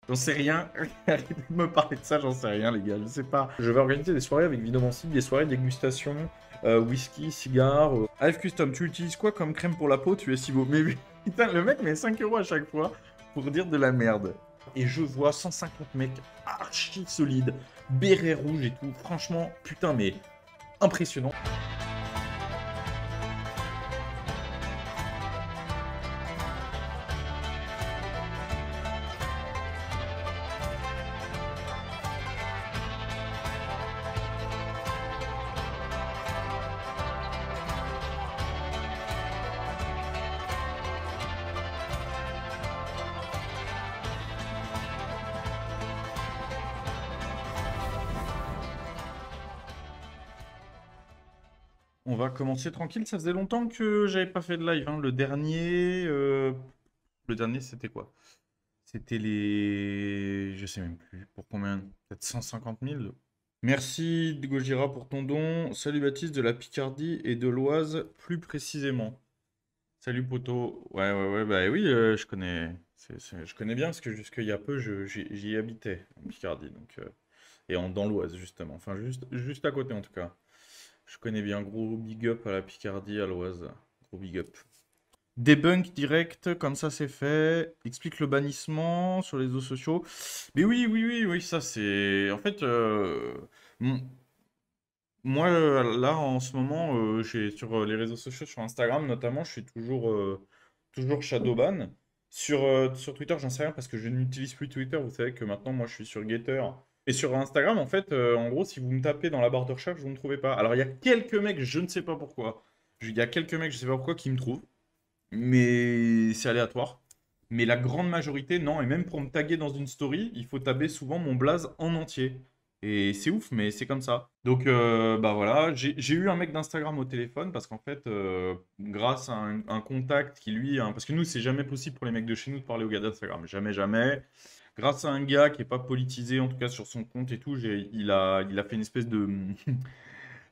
J'en sais rien. Arrêtez de me parler de ça, j'en sais rien, les gars. Je sais pas. Je vais organiser des soirées avec Vinomancy, des soirées dégustation, whisky, cigare. AF Custom, tu utilises quoi comme crème pour la peau? Tu es si beau. Mais putain, le mec met 5 euros à chaque fois pour dire de la merde. Et je vois 150 mecs archi solides, béret rouge et tout. Franchement, putain, mais impressionnant. On va commencer tranquille. Ça faisait longtemps que j'avais pas fait de live, hein. Le dernier, c'était quoi? C'était les... Je sais même plus. Pour combien? Peut-être 150 000. Merci Gojira pour ton don. Salut Baptiste de la Picardie et de l'Oise plus précisément. Salut poto. Ouais, ouais, ouais, bah oui, je connais. Je connais bien parce que jusqu'il y a peu, j'y habitais en Picardie. Dans l'Oise justement. Enfin, juste à côté en tout cas. Je connais bien. Gros big up à la Picardie, à l'Oise. Gros big up. Debunk direct, comme ça c'est fait. Explique le bannissement sur les réseaux sociaux. Mais oui, oui, oui, oui, ça c'est. En fait, m- moi là en ce moment, sur les réseaux sociaux, sur Instagram notamment, je suis toujours Shadowban. Sur Twitter, j'en sais rien parce que je n'utilise plus Twitter. Vous savez que maintenant, moi je suis sur Getter. Et sur Instagram, en fait, en gros, si vous me tapez dans la barre de recherche, vous ne me trouvez pas. Alors il y a quelques mecs, je ne sais pas pourquoi. Il y a quelques mecs, je ne sais pas pourquoi, qui me trouvent mais c'est aléatoire. Mais la grande majorité, non. Et même pour me taguer dans une story, il faut taber souvent mon blaze en entier. Et c'est ouf, mais c'est comme ça. Donc, bah voilà, j'ai eu un mec d'Instagram au téléphone parce qu'en fait, grâce à un contact qui lui, parce que nous, c'est jamais possible pour les mecs de chez nous de parler aux gars d'Instagram. Jamais, jamais. Grâce à un gars qui est pas politisé, en tout cas sur son compte et tout, il a fait une espèce de,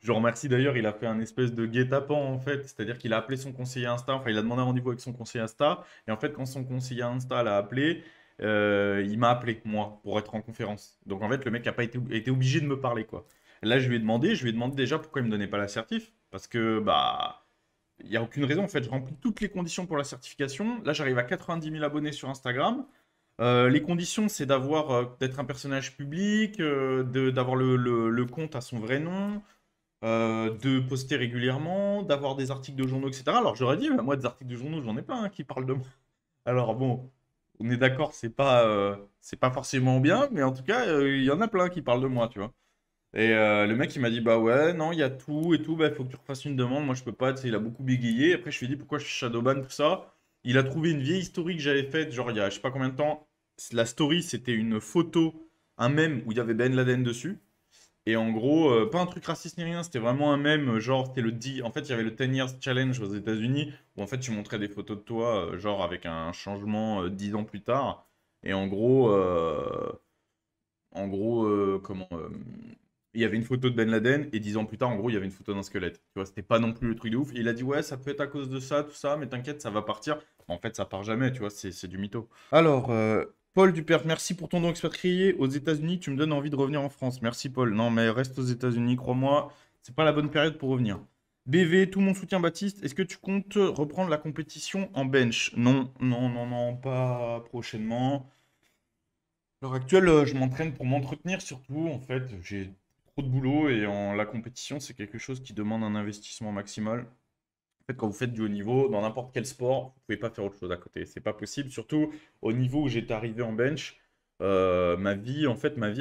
je le remercie d'ailleurs, il a fait un espèce de guet-apens en fait, c'est-à-dire qu'il a appelé son conseiller Insta, enfin il a demandé un rendez-vous avec son conseiller Insta, et en fait quand son conseiller Insta l'a appelé, il m'a appelé moi pour être en conférence. Donc en fait le mec n'a pas été obligé de me parler quoi. Là je lui ai demandé déjà pourquoi il me donnait pas l'assertif, parce que bah il n'y a aucune raison en fait, je remplis toutes les conditions pour la certification, là j'arrive à 90 000 abonnés sur Instagram. Les conditions, c'est d'être un personnage public, d'avoir le compte à son vrai nom, de poster régulièrement, d'avoir des articles de journaux, etc. Alors j'aurais dit, bah, moi des articles de journaux, j'en ai plein qui parlent de moi. Alors bon, on est d'accord, c'est pas forcément bien, mais en tout cas, il y en a plein qui parlent de moi, tu vois. Et le mec, il m'a dit, bah ouais, non, il y a tout et tout, bah il faut que tu refasses une demande, moi je peux pas, tu sais, il a beaucoup bégayé. Après, je lui ai dit pourquoi je suis Shadowban, tout ça. Il a trouvé une vieille story que j'avais faite, genre il y a je sais pas combien de temps. La story, c'était une photo, un mème où il y avait Ben Laden dessus. Et en gros, pas un truc raciste ni rien, c'était vraiment un mème, genre, c'était le 10... En fait, il y avait le 10 Years Challenge aux États-Unis, où en fait, tu montrais des photos de toi, genre, avec un changement 10 ans plus tard. Et comment. Il y avait une photo de Ben Laden, et 10 ans plus tard, en gros, il y avait une photo d'un squelette. Tu vois, c'était pas non plus le truc de ouf. Et il a dit, ouais, ça peut être à cause de ça, tout ça, mais t'inquiète, ça va partir. En fait, ça part jamais, tu vois, c'est du mytho. Alors, Paul Dupert, merci pour ton don expatrié. Aux États-Unis, tu me donnes envie de revenir en France. Merci, Paul. Non, mais reste aux États-Unis, crois-moi, c'est pas la bonne période pour revenir. BV, tout mon soutien, Baptiste. Est-ce que tu comptes reprendre la compétition en bench? Non, non, non, non, pas prochainement. À l'heure actuelle, je m'entraîne pour m'entretenir surtout. En fait, j'ai trop de boulot et la compétition, c'est quelque chose qui demande un investissement maximal. En fait, quand vous faites du haut niveau, dans n'importe quel sport, vous pouvez pas faire autre chose à côté. C'est pas possible. Surtout au niveau où j'étais arrivé en bench, ma vie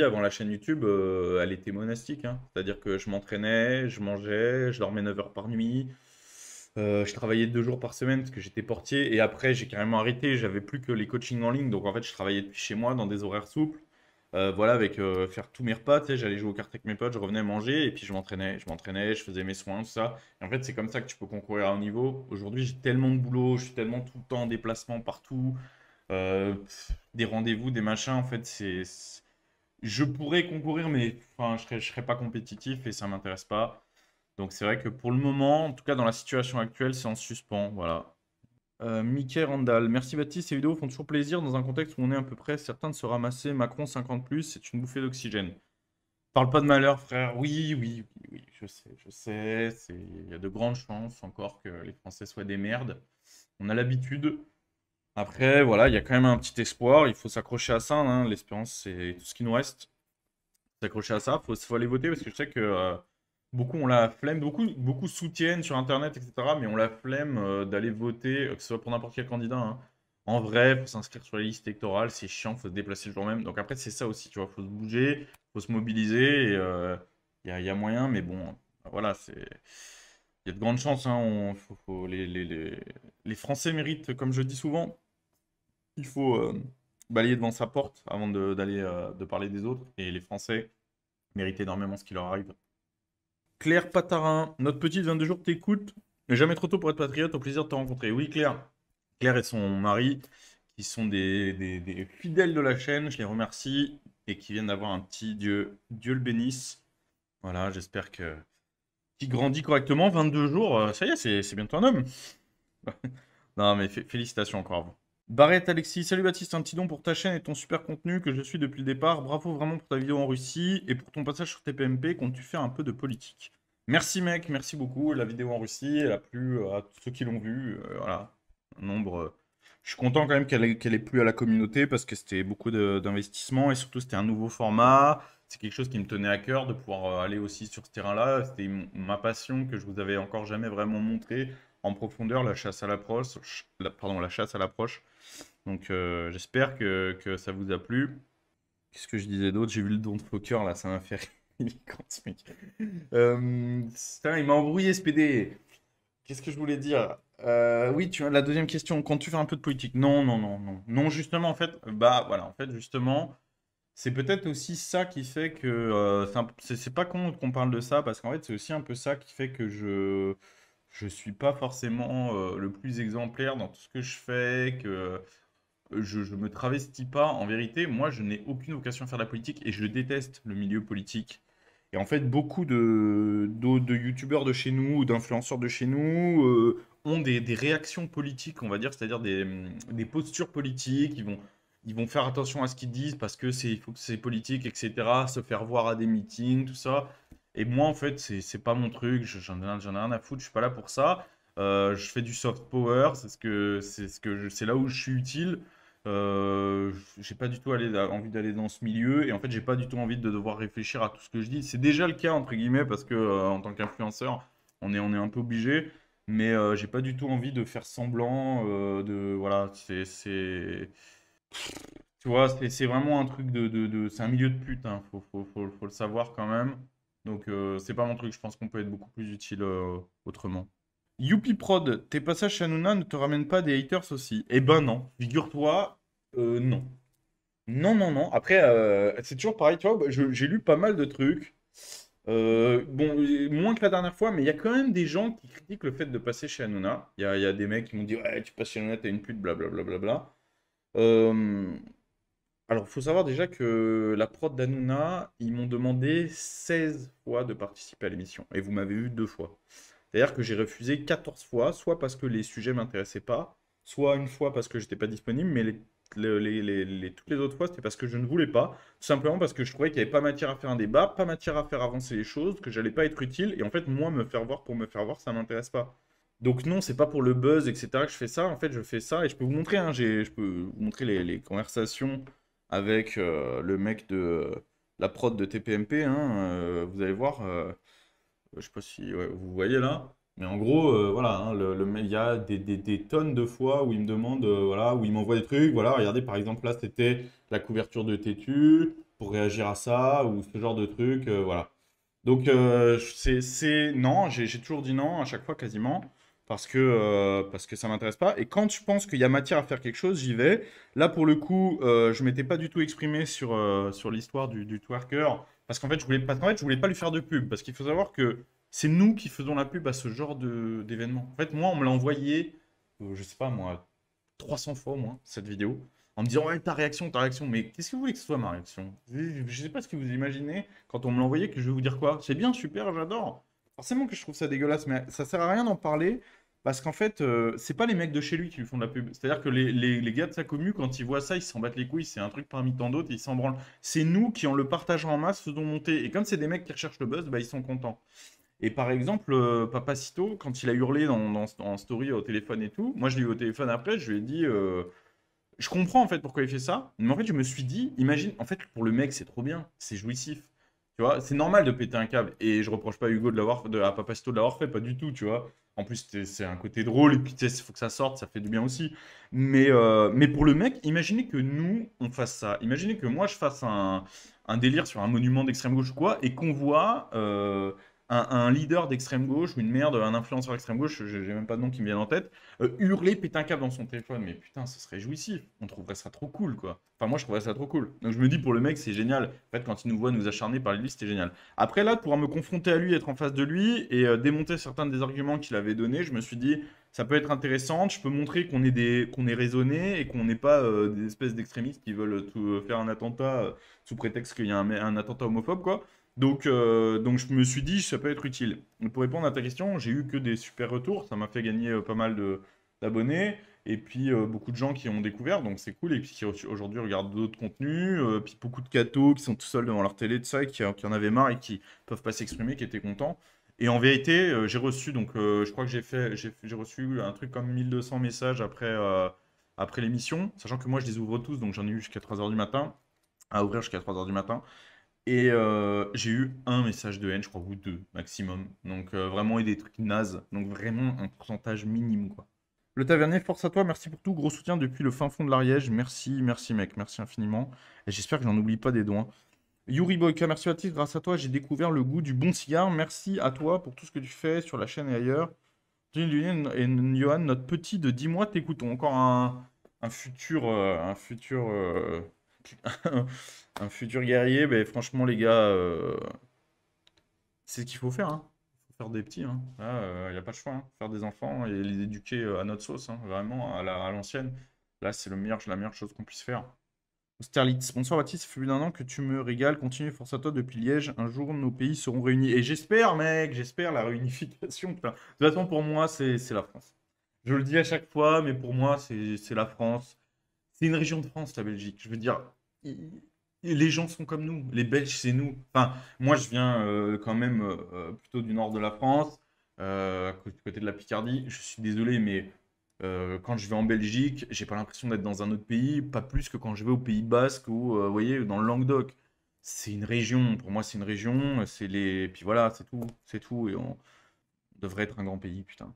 avant la chaîne YouTube, elle était monastique, hein. C'est-à-dire que je m'entraînais, je mangeais, je dormais 9 heures par nuit. Je travaillais 2 jours par semaine parce que j'étais portier et après j'ai carrément arrêté. J'avais plus que les coachings en ligne, donc en fait je travaillais depuis chez moi dans des horaires souples. Voilà, avec faire tous mes repas, tu sais, j'allais jouer aux cartes avec mes potes, je revenais manger et puis je faisais mes soins, tout ça. Et en fait, c'est comme ça que tu peux concourir à un niveau. Aujourd'hui, j'ai tellement de boulot, je suis tellement tout le temps en déplacement partout, des rendez-vous, des machins. En fait, je pourrais concourir, mais enfin, je serais pas compétitif et ça m'intéresse pas. Donc c'est vrai que pour le moment, en tout cas dans la situation actuelle, c'est en suspens, voilà. Mickey Randall. Merci Baptiste, ces vidéos font toujours plaisir dans un contexte où on est à peu près certain de se ramasser. Macron 50 plus, c'est une bouffée d'oxygène. Parle pas de malheur, frère. Oui, oui, oui, oui, je sais, je sais. Il y a de grandes chances encore que les Français soient des merdes. On a l'habitude. Après, voilà, il y a quand même un petit espoir. Il faut s'accrocher à ça, hein. L'espérance, c'est tout ce qui nous reste. S'accrocher à ça. Faut aller voter parce que je sais que beaucoup ont la flemme. Beaucoup soutiennent sur Internet, etc. Mais ont la flemme d'aller voter, que ce soit pour n'importe quel candidat, hein. En vrai, faut s'inscrire sur les listes électorales. C'est chiant, faut se déplacer le jour même. Donc après, c'est ça aussi, tu vois. Faut se bouger, faut se mobiliser. Et il y a moyen, mais bon, voilà, c'est. Il y a de grandes chances, hein. Les Français méritent, comme je dis souvent, il faut balayer devant sa porte avant d'aller de parler des autres. Et les Français méritent énormément ce qui leur arrive. Claire Patarin, notre petite 22 jours t'écoute. Mais jamais trop tôt pour être patriote, au plaisir de te rencontrer. Oui, Claire. Claire et son mari, qui sont des fidèles de la chaîne, je les remercie. Et qui viennent d'avoir un petit Dieu. Dieu le bénisse. Voilà, j'espère que qu'il grandit correctement. 22 jours, ça y est, c'est bientôt un homme. Non, mais félicitations encore à vous. Barrett Alexis, salut Baptiste, un petit don pour ta chaîne et ton super contenu que je suis depuis le départ. Bravo vraiment pour ta vidéo en Russie et pour ton passage sur TPMP. Comptes-tu faire un peu de politique? Merci mec, merci beaucoup. La vidéo en Russie, elle a plu à tous ceux qui l'ont vue. Voilà, un nombre. Je suis content quand même qu'elle ait plu à la communauté parce que c'était beaucoup d'investissement et surtout c'était un nouveau format. C'est quelque chose qui me tenait à cœur de pouvoir aller aussi sur ce terrain-là. C'était ma passion que je vous avais encore jamais vraiment montré en profondeur, la chasse à l'approche. Pardon, la chasse à l'approche. Donc j'espère que ça vous a plu. Qu'est-ce que je disais d'autre? J'ai vu le don de Fokker là, ça m'a fait rire. Il est con, ce mec. Putain, il m'a embrouillé ce PD. Qu'est-ce que je voulais dire? Oui, tu as la deuxième question. Quand tu fais un peu de politique? Non, non, non, non. Non, justement, en fait, bah voilà, en fait, justement, c'est peut-être aussi ça qui fait que c'est pas con qu'on parle de ça parce qu'en fait, c'est aussi un peu ça qui fait que je suis pas forcément le plus exemplaire dans tout ce que je fais, que je me travestis pas. En vérité, moi, je n'ai aucune vocation à faire de la politique et je déteste le milieu politique. Et en fait, beaucoup de youtubeurs de chez nous ou d'influenceurs de chez nous ont des réactions politiques, on va dire, c'est-à-dire des postures politiques. Ils vont faire attention à ce qu'ils disent parce que il faut que c'est politique, etc. Se faire voir à des meetings, tout ça. Et moi, en fait, c'est pas mon truc. J'en ai rien à foutre. Je suis pas là pour ça. Je fais du soft power. C'est là où je suis utile. J'ai pas du tout envie d'aller dans ce milieu et en fait j'ai pas du tout envie de devoir réfléchir à tout ce que je dis. C'est déjà le cas entre guillemets parce que en tant qu'influenceur on est un peu obligé, mais j'ai pas du tout envie de faire semblant de voilà tu vois c'est vraiment un truc c'est un milieu de pute hein. Faut le savoir quand même. Donc c'est pas mon truc. Je pense qu'on peut être beaucoup plus utile autrement. Youpi Prod, tes passages chez Hanouna ne te ramènent pas des haters aussi? Eh ben non, figure-toi, non. Non, non, non. Après, c'est toujours pareil, tu vois, bah, j'ai lu pas mal de trucs. Bon, moins que la dernière fois, mais il y a quand même des gens qui critiquent le fait de passer chez Hanouna. Il y a des mecs qui m'ont dit, ouais, tu passes chez Hanouna, t'es une pute, blablabla. Euh, alors, il faut savoir déjà que la prod d'Hanouna, ils m'ont demandé 16 fois de participer à l'émission. Et vous m'avez eu 2 fois. C'est-à-dire que j'ai refusé 14 fois, soit parce que les sujets m'intéressaient pas, soit une fois parce que j'étais pas disponible, mais toutes les autres fois, c'était parce que je ne voulais pas. Tout simplement parce que je trouvais qu'il n'y avait pas matière à faire un débat, pas matière à faire avancer les choses, que j'allais pas être utile. Et en fait, moi, me faire voir pour me faire voir, ça m'intéresse pas. Donc non, c'est pas pour le buzz, etc. que je fais ça. En fait, je fais ça et je peux vous montrer, hein, je peux vous montrer les conversations avec le mec de la prod de TPMP. Hein, vous allez voir. Je sais pas si ouais, vous voyez là, mais en gros, voilà, hein, il y a des tonnes de fois où il me demande, voilà, où il m'envoie des trucs, voilà, regardez, par exemple, là, c'était la couverture de Tétu, pour réagir à ça, ou ce genre de truc, voilà. Donc, non, j'ai toujours dit non à chaque fois quasiment, parce que ça m'intéresse pas. Et quand je pense qu'il y a matière à faire quelque chose, j'y vais. Là, pour le coup, je m'étais pas du tout exprimé sur l'histoire du twerker, parce qu'en fait, je voulais pas lui faire de pub, parce qu'il faut savoir que c'est nous qui faisons la pub à ce genre d'événement. En fait, moi, on me l'a envoyé, je sais pas moi, 300 fois au moins, cette vidéo, en me disant, ouais, ta réaction. Mais qu'est-ce que vous voulez que ce soit ma réaction? Je sais pas ce que vous imaginez quand on me l'a envoyé, que je vais vous dire quoi? C'est bien, super, j'adore. Forcément que je trouve ça dégueulasse, mais ça sert à rien d'en parler Parce qu'en fait, c'est pas les mecs de chez lui qui lui font de la pub. C'est-à-dire que les gars de sa commu, quand ils voient ça, ils s'en battent les couilles. C'est un truc parmi tant d'autres, et ils s'en branlent. C'est nous qui, en le partageant en masse, faisons monter. Et comme c'est des mecs qui recherchent le buzz, bah, ils sont contents. Et par exemple, Papacito, quand il a hurlé en story au téléphone et tout, moi je l'ai eu au téléphone après, je lui ai dit, je comprends en fait pourquoi il fait ça, mais en fait je me suis dit, imagine, en fait pour le mec c'est trop bien, c'est jouissif, tu vois, c'est normal de péter un câble, et je reproche pas à Hugo à Papacito de l'avoir fait, pas du tout, tu vois. En plus c'est un côté drôle, et puis tu sais, il faut que ça sorte, ça fait du bien aussi. Mais pour le mec, imaginez que nous on fasse ça, imaginez que moi je fasse un délire sur un monument d'extrême gauche ou quoi, et qu'on voit un leader d'extrême gauche ou une merde, un influenceur d'extrême gauche, j'ai même pas de nom qui me vient en tête, hurler, péter un câble dans son téléphone. Mais putain, ce serait jouissif. On trouverait ça trop cool, quoi. Enfin, moi, je trouverais ça trop cool. Donc, je me dis, pour le mec, c'est génial. En fait, quand il nous voit nous acharner par lui, c'était génial. Après, là, de pouvoir me confronter à lui, être en face de lui et démonter certains des arguments qu'il avait donnés, je me suis dit, ça peut être intéressant. Je peux montrer qu'on est raisonné et qu'on n'est pas des espèces d'extrémistes qui veulent faire un attentat sous prétexte qu'il y a un attentat homophobe, quoi. Donc je me suis dit, ça peut être utile. Pour répondre à ta question, j'ai eu que des super retours. Ça m'a fait gagner pas mal d'abonnés. Et puis beaucoup de gens qui ont découvert, donc c'est cool. Et puis qui aujourd'hui regardent d'autres contenus. Puis beaucoup de cathos qui sont tout seuls devant leur télé, de ça, et qui en avaient marre et qui peuvent pas s'exprimer, qui étaient contents. Et en vérité, j'ai reçu, donc je crois que j'ai reçu un truc comme 1200 messages après l'émission, sachant que moi je les ouvre tous, donc j'en ai eu jusqu'à 3h du matin, à ouvrir jusqu'à 3h du matin. Et j'ai eu un message de haine, je crois, ou deux maximum. Donc vraiment, et des trucs nazes. Donc vraiment un pourcentage minime, quoi. Le tavernier, force à toi, merci pour tout. Gros soutien depuis le fin fond de l'Ariège. Merci, merci mec, merci infiniment. Et j'espère que j'en oublie pas des doigts. Yuri Boyka, merci Baptiste, grâce à toi, j'ai découvert le goût du bon cigare. Merci à toi pour tout ce que tu fais sur la chaîne et ailleurs. Julien et Johan, notre petit de 10 mois, t'écoutons. Encore un futur guerrier. Mais franchement, les gars, c'est ce qu'il faut faire, hein. Il faut faire des petits, hein. Là, il n'y a pas de choix, hein. Faire des enfants et les éduquer à notre sauce, hein, vraiment, à l'ancienne. Là, c'est la meilleure chose qu'on puisse faire. Austerlitz, bonsoir Baptiste, ça fait plus d'1 an que tu me régales. Continue, force à toi depuis Liège. Un jour, nos pays seront réunis. Et j'espère, mec, j'espère la réunification. Putain. De toute façon, pour moi, c'est la France. Je le dis à chaque fois, mais pour moi, c'est la France. C'est une région de France, la Belgique. Je veux dire, les gens sont comme nous. Les Belges, c'est nous. Enfin, moi, je viens quand même plutôt du nord de la France, du côté de la Picardie. Je suis désolé, mais quand je vais en Belgique, j'ai pas l'impression d'être dans un autre pays, pas plus que quand je vais au Pays Basque ou, vous voyez, dans le Languedoc. C'est une région. Pour moi, c'est une région. Puis voilà, c'est tout. C'est tout. Et on devrait être un grand pays, putain.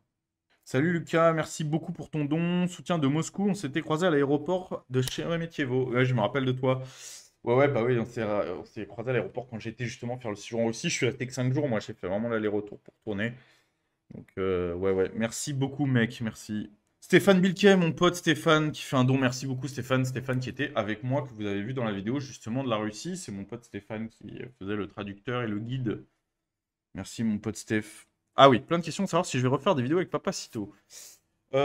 Salut Lucas, merci beaucoup pour ton don. Soutien de Moscou, on s'était croisé à l'aéroport de Sheremetyevo. Ouais, je me rappelle de toi. Ouais, ouais, bah oui, on s'est croisé à l'aéroport quand j'étais justement faire le séjour en Russie. Je suis resté que 5 jours, moi j'ai fait vraiment l'aller-retour pour tourner. Donc ouais, ouais, merci beaucoup mec, merci. Stéphane Bilquet, mon pote Stéphane, qui fait un don, merci beaucoup Stéphane. Stéphane qui était avec moi, que vous avez vu dans la vidéo justement de la Russie. C'est mon pote Stéphane qui faisait le traducteur et le guide. Merci mon pote Steph. Ah oui, plein de questions de savoir si je vais refaire des vidéos avec Papacito. Oui,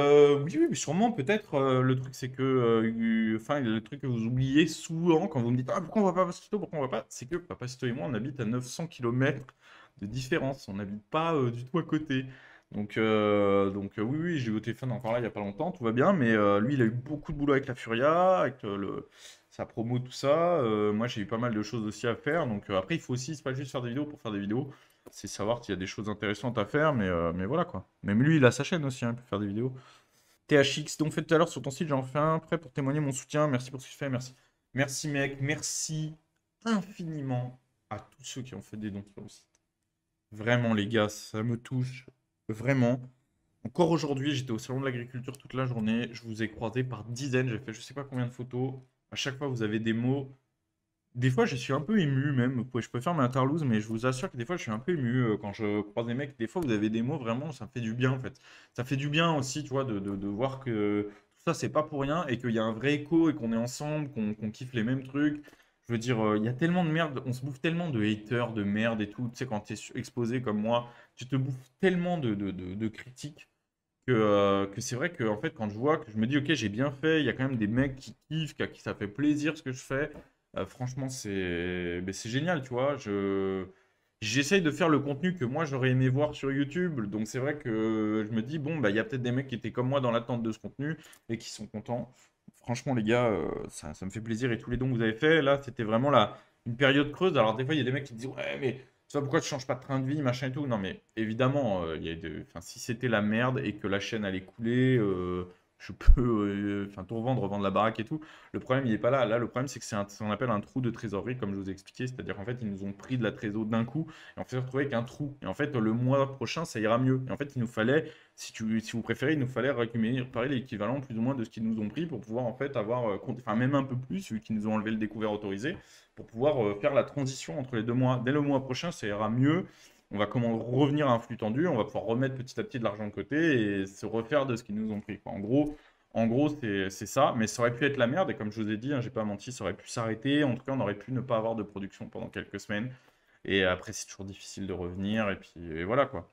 oui, mais sûrement, peut-être. Le truc, c'est que, enfin, le truc que vous oubliez souvent quand vous me dites, ah, pourquoi on va pas Papacito, pourquoi on va pas, c'est que Papacito et moi, on habite à 900 km de différence. On n'habite pas du tout à côté. Donc oui, oui, j'ai eu au téléphone encore là il y a pas longtemps, tout va bien, mais lui, il a eu beaucoup de boulot avec la Furia, avec sa promo, tout ça. Moi, j'ai eu pas mal de choses aussi à faire. Donc après, il faut aussi, c'est pas juste faire des vidéos pour faire des vidéos, c'est savoir s'il y a des choses intéressantes à faire, mais voilà quoi. Même lui, il a sa chaîne aussi, hein, il peut faire des vidéos. THX, donc fait tout à l'heure sur ton site, j'en fais un prêt pour témoigner mon soutien. Merci pour ce que tu fais, merci. Merci mec, merci infiniment à tous ceux qui ont fait des dons sur le site. Vraiment les gars, ça me touche, vraiment. Encore aujourd'hui, j'étais au salon de l'agriculture toute la journée, je vous ai croisé par dizaines, j'ai fait je sais pas combien de photos. À chaque fois, vous avez des mots. Des fois, je suis un peu ému même. Je peux faire ma tarlouse, mais je vous assure que des fois, je suis un peu ému quand je croise des mecs. Des fois, vous avez des mots, vraiment, ça me fait du bien en fait. Ça fait du bien aussi, tu vois, de voir que tout ça, c'est pas pour rien et qu'il y a un vrai écho et qu'on est ensemble, qu'on kiffe les mêmes trucs. Je veux dire, il y a tellement de merde, on se bouffe tellement de haters, de merde et tout. Tu sais, quand tu es exposé comme moi, tu te bouffes tellement de critiques que c'est vrai que en fait, quand je vois que je me dis, ok, j'ai bien fait, il y a quand même des mecs qui kiffent, à qui ça fait plaisir ce que je fais. Franchement, c'est génial, tu vois. j'essaye de faire le contenu que moi j'aurais aimé voir sur YouTube. Donc c'est vrai que je me dis, bon, bah, il y a peut-être des mecs qui étaient comme moi dans l'attente de ce contenu et qui sont contents. Franchement, les gars, ça me fait plaisir. Et tous les dons que vous avez fait, là, c'était vraiment une période creuse. Alors des fois, il y a des mecs qui disent, ouais, mais tu vois, pourquoi tu changes pas de train de vie, machin et tout. Non, mais évidemment, enfin, si c'était la merde et que la chaîne allait couler, je peux enfin, tout revendre, revendre la baraque et tout. Le problème, il n'est pas là. Là, le problème, c'est que c'est ce qu'on appelle un trou de trésorerie, comme je vous ai expliqué. C'est-à-dire qu'en fait, ils nous ont pris de la trésor d'un coup et on s'est retrouvé avec un trou. Et en fait, le mois prochain, ça ira mieux. Et en fait, il nous fallait, si vous préférez, il nous fallait récupérer l'équivalent plus ou moins de ce qu'ils nous ont pris pour pouvoir en fait avoir, enfin même un peu plus, vu qu'ils nous ont enlevé le découvert autorisé, pour pouvoir faire la transition entre les 2 mois. Dès le mois prochain, ça ira mieux. On va comment revenir à un flux tendu, on va pouvoir remettre petit à petit de l'argent de côté et se refaire de ce qu'ils nous ont pris, quoi. En gros, c'est ça, mais ça aurait pu être la merde, et comme je vous ai dit, hein, j'ai pas menti, ça aurait pu s'arrêter, en tout cas, on aurait pu ne pas avoir de production pendant quelques semaines, et après, c'est toujours difficile de revenir, et puis et voilà, quoi.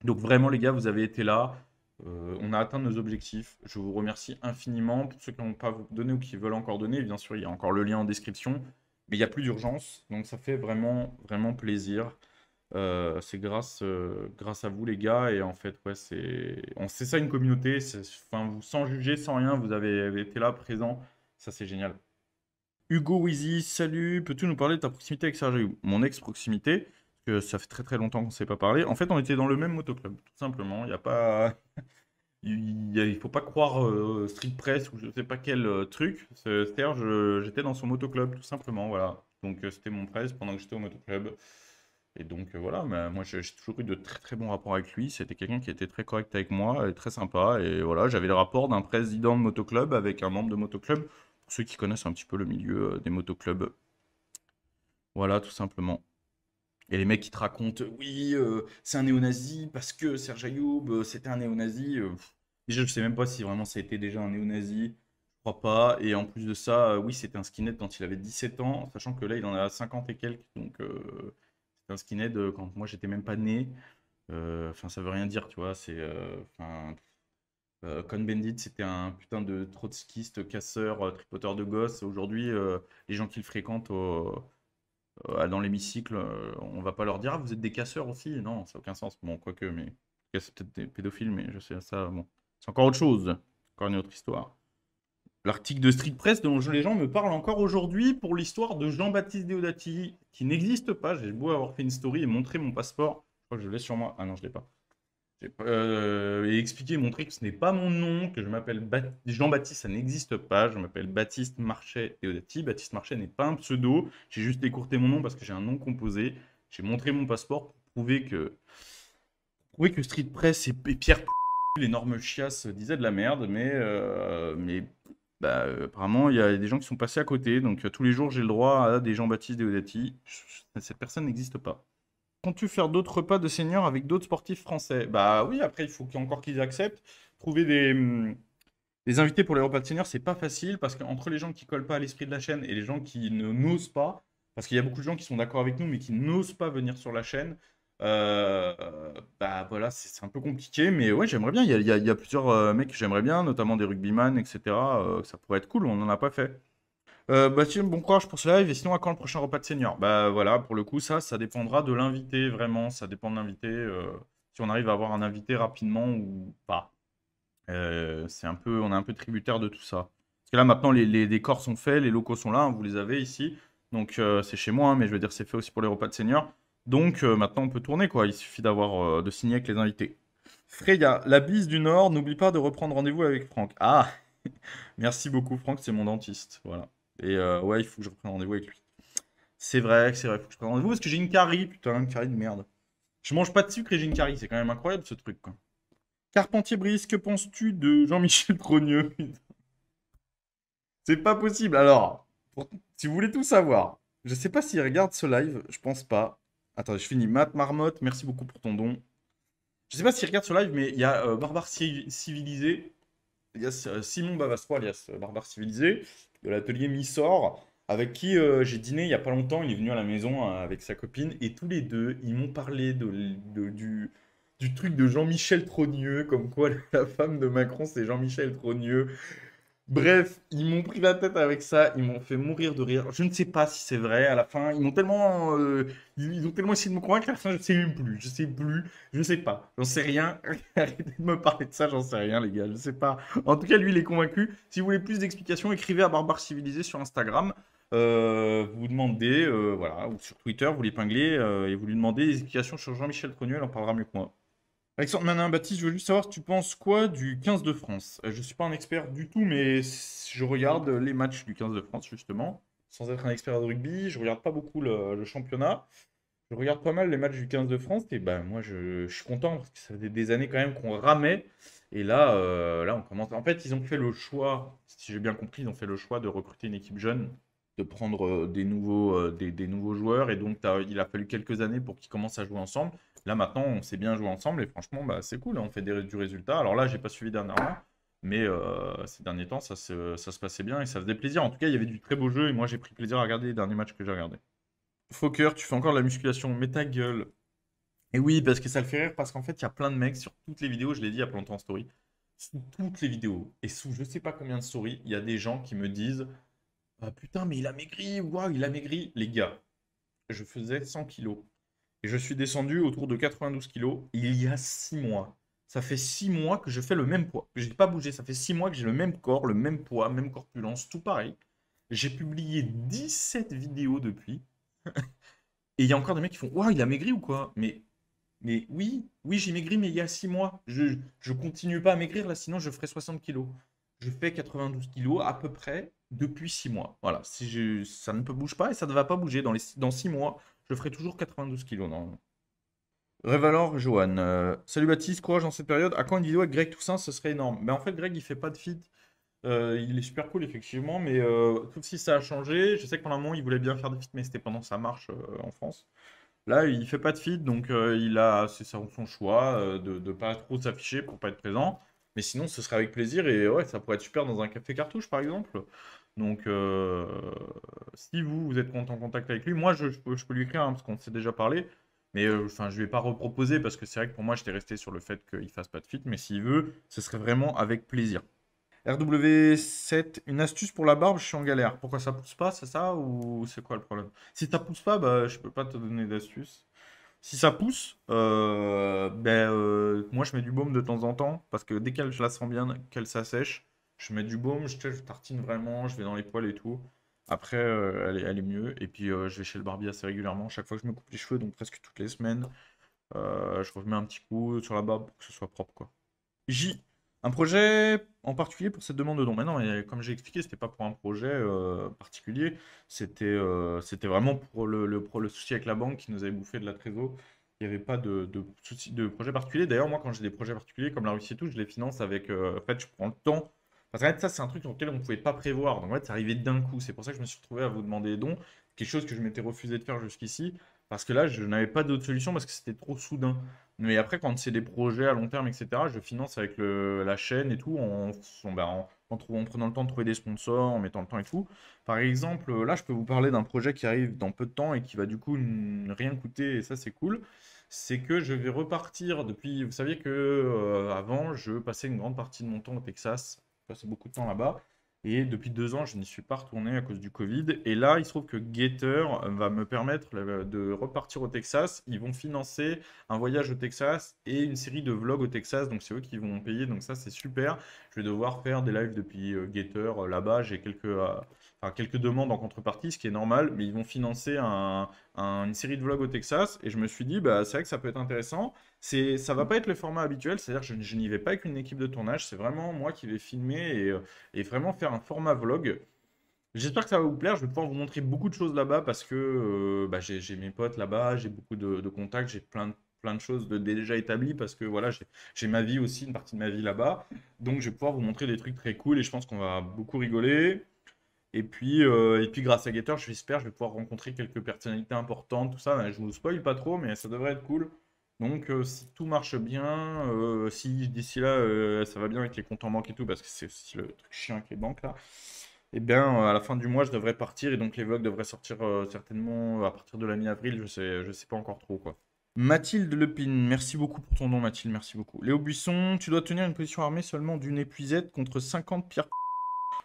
Donc vraiment, les gars, vous avez été là, on a atteint nos objectifs, je vous remercie infiniment. Pour ceux qui n'ont pas donné ou qui veulent encore donner, bien sûr, il y a encore le lien en description, mais il n'y a plus d'urgence, donc ça fait vraiment, vraiment plaisir. C'est grâce à vous, les gars. Et en fait, ouais, c'est ça une communauté. Enfin, sans juger, sans rien, vous avez été là, présent. Ça, c'est génial. Hugo Wheezy, salut. Peux-tu nous parler de ta proximité avec Sergio? Mon ex-proximité, parce que ça fait très très longtemps qu'on ne s'est pas parlé. En fait, on était dans le même motoclub, tout simplement. Il y a pas. Il faut pas croire Street Press ou je sais pas quel truc. Serge, j'étais dans son motoclub, tout simplement. Voilà. Donc, c'était mon presse pendant que j'étais au motoclub. Et donc voilà, mais moi j'ai toujours eu de très très bons rapports avec lui. C'était quelqu'un qui était très correct avec moi et très sympa. Et voilà, j'avais le rapport d'un président de motoclub avec un membre de motoclub. Pour ceux qui connaissent un petit peu le milieu des motoclubs. Voilà, tout simplement. Et les mecs qui te racontent, oui, c'est un néo-nazi parce que Serge Ayoub, c'était un néo-nazi. Déjà, je sais même pas si vraiment ça a été déjà un néo-nazi. Je crois pas. Et en plus de ça, oui, c'était un skinhead quand il avait 17 ans, sachant que là, il en a 50 et quelques. Donc, c'était un skinhead quand moi, j'étais même pas né. Enfin, ça veut rien dire, tu vois. Enfin, Cohn-Bendit, c'était un putain de trotskiste, casseur, tripoteur de gosses. Aujourd'hui, les gens qui le fréquentent dans l'hémicycle, on va pas leur dire: ah, vous êtes des casseurs aussi. Non, ça n'a aucun sens. Bon, quoique, mais en tout cas, c'est peut-être des pédophiles, mais je sais ça. Bon, c'est encore autre chose. Encore une autre histoire. L'article de Street Press dont les gens me parlent encore aujourd'hui pour l'histoire de Jean-Baptiste Deodati, qui n'existe pas. J'ai beau avoir fait une story et montrer mon passeport. Je crois que je l'ai sur moi. Ah non, je l'ai pas. Et expliquer, montrer que ce n'est pas mon nom, que je m'appelle Jean-Baptiste, ça n'existe pas. Je m'appelle Baptiste Marchais Deodati. Baptiste Marchais n'est pas un pseudo. J'ai juste écourté mon nom parce que j'ai un nom composé. J'ai montré mon passeport pour prouver que Street Press et Pierre l'énorme chiasse disait de la merde, mais bah, apparemment, il y a des gens qui sont passés à côté. Donc, tous les jours, j'ai le droit à des Jean-Baptiste Deodati. Cette personne n'existe pas. Comptes-tu faire d'autres repas de seniors avec d'autres sportifs français? Bah oui, après, il faut encore qu'ils acceptent. Trouver des invités pour les repas de seniors, c'est pas facile parce qu'entre les gens qui collent pas à l'esprit de la chaîne et les gens qui ne n'osent pas, parce qu'il y a beaucoup de gens qui sont d'accord avec nous mais qui n'osent pas venir sur la chaîne, euh, bah voilà, c'est un peu compliqué. Mais ouais, j'aimerais bien. Il y a plusieurs mecs que j'aimerais bien, notamment des rugbyman, etc. Ça pourrait être cool, on n'en a pas fait. Bah tiens, bon courage pour ce live. Et sinon, à quand le prochain repas de senior? Bah voilà, pour le coup, ça dépendra de l'invité, vraiment. Ça dépend de l'invité. Si on arrive à avoir un invité rapidement ou pas. On est un peu tributaire de tout ça. Parce que là, maintenant, les décors sont faits, les locaux sont là, hein, vous les avez ici. Donc, c'est chez moi, hein, mais je veux dire, c'est fait aussi pour les repas de senior. Donc, maintenant, on peut tourner, quoi. Il suffit de signer avec les invités. Freya, la bise du Nord, n'oublie pas de reprendre rendez-vous avec Franck. Ah, merci beaucoup, Franck, c'est mon dentiste. Voilà. Et ouais, il faut que je reprenne rendez-vous avec lui. C'est vrai, il faut que je prenne rendez-vous parce que j'ai une carie, putain, une carie de merde. Je mange pas de sucre et j'ai une carie, c'est quand même incroyable ce truc, quoi. Carpentier-Brice, que penses-tu de Jean-Michel Trogneux? C'est pas possible. Alors, si vous voulez tout savoir, je sais pas s'il regarde ce live, je pense pas. Attends, je finis. Matt Marmotte, merci beaucoup pour ton don. Je sais pas s'il regarde ce live, mais il y a Barbare Civilisé, alias Simon Bavastro, alias Barbare Civilisé, de l'atelier Missor, avec qui j'ai dîné il y a pas longtemps. Il est venu à la maison avec sa copine, et tous les deux, ils m'ont parlé du truc de Jean-Michel Trogneux, comme quoi la femme de Macron, c'est Jean-Michel Trogneux. Bref, ils m'ont pris la tête avec ça, ils m'ont fait mourir de rire. Je ne sais pas si c'est vrai. À la fin, ils ont tellement essayé de me convaincre. À la fin, je sais même plus. Je sais plus. Je sais pas. J'en sais rien. Arrêtez de me parler de ça. J'en sais rien, les gars. Je sais pas. En tout cas, lui, il est convaincu. Si vous voulez plus d'explications, écrivez à Barbare Civilisé sur Instagram. Vous demandez, voilà, ou sur Twitter, vous l'épinglez et vous lui demandez des explications sur Jean-Michel Trogneux. Elle en parlera mieux que moi. Alexandre Manin Baptiste, je veux juste savoir si tu penses quoi du 15 de France. Je ne suis pas un expert du tout, mais je regarde les matchs du 15 de France, justement. Sans être un expert de rugby, je regarde pas beaucoup le championnat. Je regarde pas mal les matchs du 15 de France. Et ben moi, je suis content parce que ça fait des années quand même qu'on ramait. Et là, on commence. En fait, ils ont fait le choix, si j'ai bien compris, ils ont fait le choix de recruter une équipe jeune, de prendre des nouveaux joueurs. Et donc, il a fallu quelques années pour qu'ils commencent à jouer ensemble. Là, maintenant, on sait bien jouer ensemble. Et franchement, bah, c'est cool, hein, on fait du résultat. Alors là, j'ai pas suivi dernièrement. Mais ces derniers temps, ça se passait bien et ça faisait plaisir. En tout cas, il y avait du très beau jeu et moi, j'ai pris plaisir à regarder les derniers matchs que j'ai regardés. Fokker, tu fais encore de la musculation, mais ta gueule. Et oui, parce que ça le fait rire, parce qu'en fait, il y a plein de mecs sur toutes les vidéos, je l'ai dit il y a pas longtemps en story, sous toutes les vidéos, et sous je sais pas combien de stories, il y a des gens qui me disent ah, putain, mais il a maigri, waouh, il a maigri. Les gars, je faisais 100 kilos, et je suis descendu autour de 92 kilos il y a 6 mois. Ça fait 6 mois que je fais le même poids, que j'ai pas bougé, ça fait 6 mois que j'ai le même corps, le même poids, même corpulence, tout pareil. J'ai publié 17 vidéos depuis. Et il y a encore des mecs qui font Waouh, il a maigri ou quoi? Mais oui, oui, j'ai maigri, mais il y a 6 mois. Je continue pas à maigrir là, sinon je ferai 60 kilos. Je fais 92 kilos à peu près depuis 6 mois. Voilà, ça ne peut bouge pas et ça ne va pas bouger. Dans 6 mois, je ferai toujours 92 kilos normalement. Révalor, Johan. Salut Baptiste, courage dans cette période. À quand une vidéo avec Greg Toussaint, ce serait énorme. Mais en fait, Greg, il fait pas de feat. Il est super cool, effectivement, mais sauf si ça a changé. Je sais que pendant un moment, il voulait bien faire des feats, mais c'était pendant sa marche en France. Là, il fait pas de feed, donc c'est son choix de ne pas trop s'afficher pour pas être présent. Mais sinon, ce serait avec plaisir et ouais, ça pourrait être super dans un café cartouche, par exemple. Donc, si vous êtes en contact avec lui, moi, je peux lui écrire, hein, parce qu'on s'est déjà parlé. Mais enfin, je vais pas reproposer parce que c'est vrai que pour moi, j'étais resté sur le fait qu'il fasse pas de feed. Mais s'il veut, ce serait vraiment avec plaisir. RW7, une astuce pour la barbe, je suis en galère. Pourquoi ça pousse pas, c'est ça ou c'est quoi le problème? Si ça pousse pas, bah je peux pas te donner d'astuce. Si ça pousse, moi je mets du baume de temps en temps parce que dès qu'elle je la sens bien, qu'elle s'assèche, je mets du baume, je tartine vraiment, je vais dans les poils et tout. Après, elle est mieux. Et puis je vais chez le barbier assez régulièrement. Chaque fois que je me coupe les cheveux, donc presque toutes les semaines, je remets un petit coup sur la barbe pour que ce soit propre, quoi. J. Un projet en particulier pour cette demande de don. Mais non, mais comme j'ai expliqué, c'était pas pour un projet particulier. C'était vraiment pour le souci avec la banque qui nous avait bouffé de la trésor. Il n'y avait pas de souci de projet particulier. D'ailleurs, moi, quand j'ai des projets particuliers comme la Russie et tout, je les finance avec. En fait, je prends le temps. Parce qu'en fait, ça, c'est un truc sur lequel on ne pouvait pas prévoir. Donc, en fait, ça arrivait d'un coup. C'est pour ça que je me suis retrouvé à vous demander des dons. Quelque chose que je m'étais refusé de faire jusqu'ici. Parce que là, je n'avais pas d'autre solution parce que c'était trop soudain. Mais après, quand c'est des projets à long terme, etc., je finance avec la chaîne et tout, en prenant le temps de trouver des sponsors, en mettant le temps et tout. Par exemple, là, je peux vous parler d'un projet qui arrive dans peu de temps et qui va du coup rien coûter, et ça, c'est cool. C'est que je vais repartir depuis. Vous saviez que avant, je passais une grande partie de mon temps au Texas. Je passais beaucoup de temps là-bas. Et depuis 2 ans, je n'y suis pas retourné à cause du Covid. Et là, il se trouve que Gator va me permettre de repartir au Texas. Ils vont financer un voyage au Texas et une série de vlogs au Texas. Donc, c'est eux qui vont payer. Donc, ça, c'est super. Je vais devoir faire des lives depuis Gator là-bas. J'ai quelques demandes en contrepartie, ce qui est normal. Mais ils vont financer une série de vlogs au Texas. Et je me suis dit, bah, c'est vrai que ça peut être intéressant. Ça va pas être le format habituel. C'est-à-dire que je n'y vais pas avec une équipe de tournage. C'est vraiment moi qui vais filmer et vraiment faire un format vlog. J'espère que ça va vous plaire. Je vais pouvoir vous montrer beaucoup de choses là-bas parce que j'ai mes potes là-bas, j'ai beaucoup de contacts, j'ai plein de choses déjà établies parce que voilà, j'ai ma vie aussi, une partie de ma vie là-bas. Donc je vais pouvoir vous montrer des trucs très cool et je pense qu'on va beaucoup rigoler. Et puis grâce à Gator, j'espère, je vais pouvoir rencontrer quelques personnalités importantes, tout ça. Je vous spoil pas trop, mais ça devrait être cool. Donc si tout marche bien, si d'ici là ça va bien avec les comptes en banque et tout, parce que c'est aussi le truc chiant avec les banques là, et bien à la fin du mois je devrais partir et donc les vlogs devraient sortir certainement à partir de la mi-avril, je sais pas encore trop quoi. Mathilde Lepine, merci beaucoup pour ton nom Mathilde, merci beaucoup. Léo Buisson, tu dois tenir une position armée seulement d'une épuisette contre 50 pierres.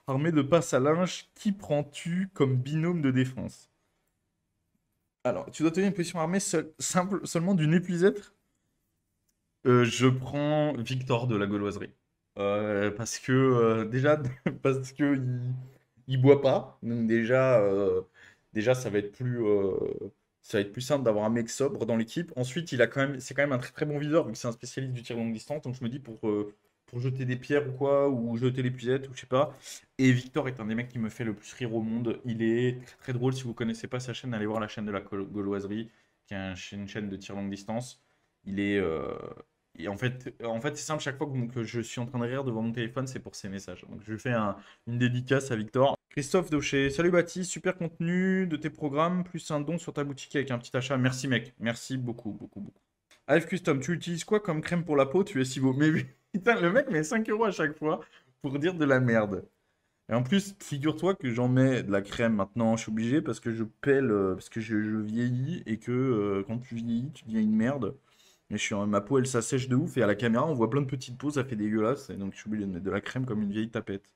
Armé de passe à linge, qui prends-tu comme binôme de défense? Alors, tu dois tenir une position armée seulement d'une épuisette. Je prends Victor de la Gauloiserie. Parce que, déjà, parce que il boit pas. Donc déjà, ça va être plus simple d'avoir un mec sobre dans l'équipe. Ensuite, c'est quand même un très très bon viseur, vu que c'est un spécialiste du tir longue distance. Donc je me dis pour jeter des pierres ou quoi, ou jeter l'épuisette, ou je sais pas. Et Victor est un des mecs qui me fait le plus rire au monde. Il est très très drôle. Si vous connaissez pas sa chaîne, allez voir la chaîne de la Gauloiserie, qui est une chaîne de tir longue distance. Il est, et en fait, c'est simple, chaque fois que je suis en train de rire devant mon téléphone, c'est pour ces messages. Donc, je lui fais une dédicace à Victor. Christophe Daucher, salut Baptiste, super contenu de tes programmes, plus un don sur ta boutique avec un petit achat. Merci mec, merci beaucoup, beaucoup, beaucoup. AF Custom, tu utilises quoi comme crème pour la peau? Tu es si beau. Mais putain, le mec met 5 euros à chaque fois pour dire de la merde. Et en plus, figure-toi que j'en mets de la crème maintenant, je suis obligé parce que je pèle, parce que je vieillis et que quand tu vieillis, tu deviens une merde. Mais ma peau, elle s'assèche de ouf et à la caméra, on voit plein de petites peaux, ça fait dégueulasse. Et donc, je suis obligé de mettre de la crème comme une vieille tapette.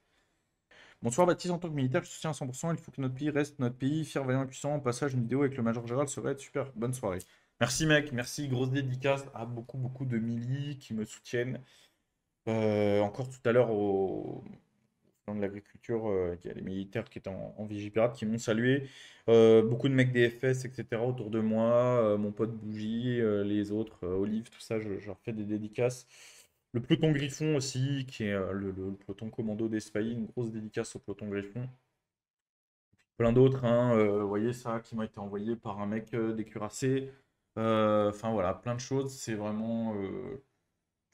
Bonsoir Baptiste, en tant que militaire, je soutiens à 100%. Il faut que notre pays reste notre pays, fier, vaillant et puissant. Au passage, une vidéo avec le Major Gérald serait super. Bonne soirée. Merci mec, merci. Grosse dédicace à beaucoup, beaucoup de millis qui me soutiennent. Encore tout à l'heure au dans de l'agriculture, il y a les militaires qui étaient en Vigipirate qui m'ont salué. Beaucoup de mecs des FS, etc. autour de moi. Mon pote Bougie, les autres, Olive, tout ça, je leur fais des dédicaces. Le peloton Griffon aussi, qui est le peloton commando d'Espagne, une grosse dédicace au peloton Griffon. Plein d'autres, hein, vous voyez ça, qui m'ont été envoyés par un mec des cuirassés. Enfin voilà, plein de choses. C'est vraiment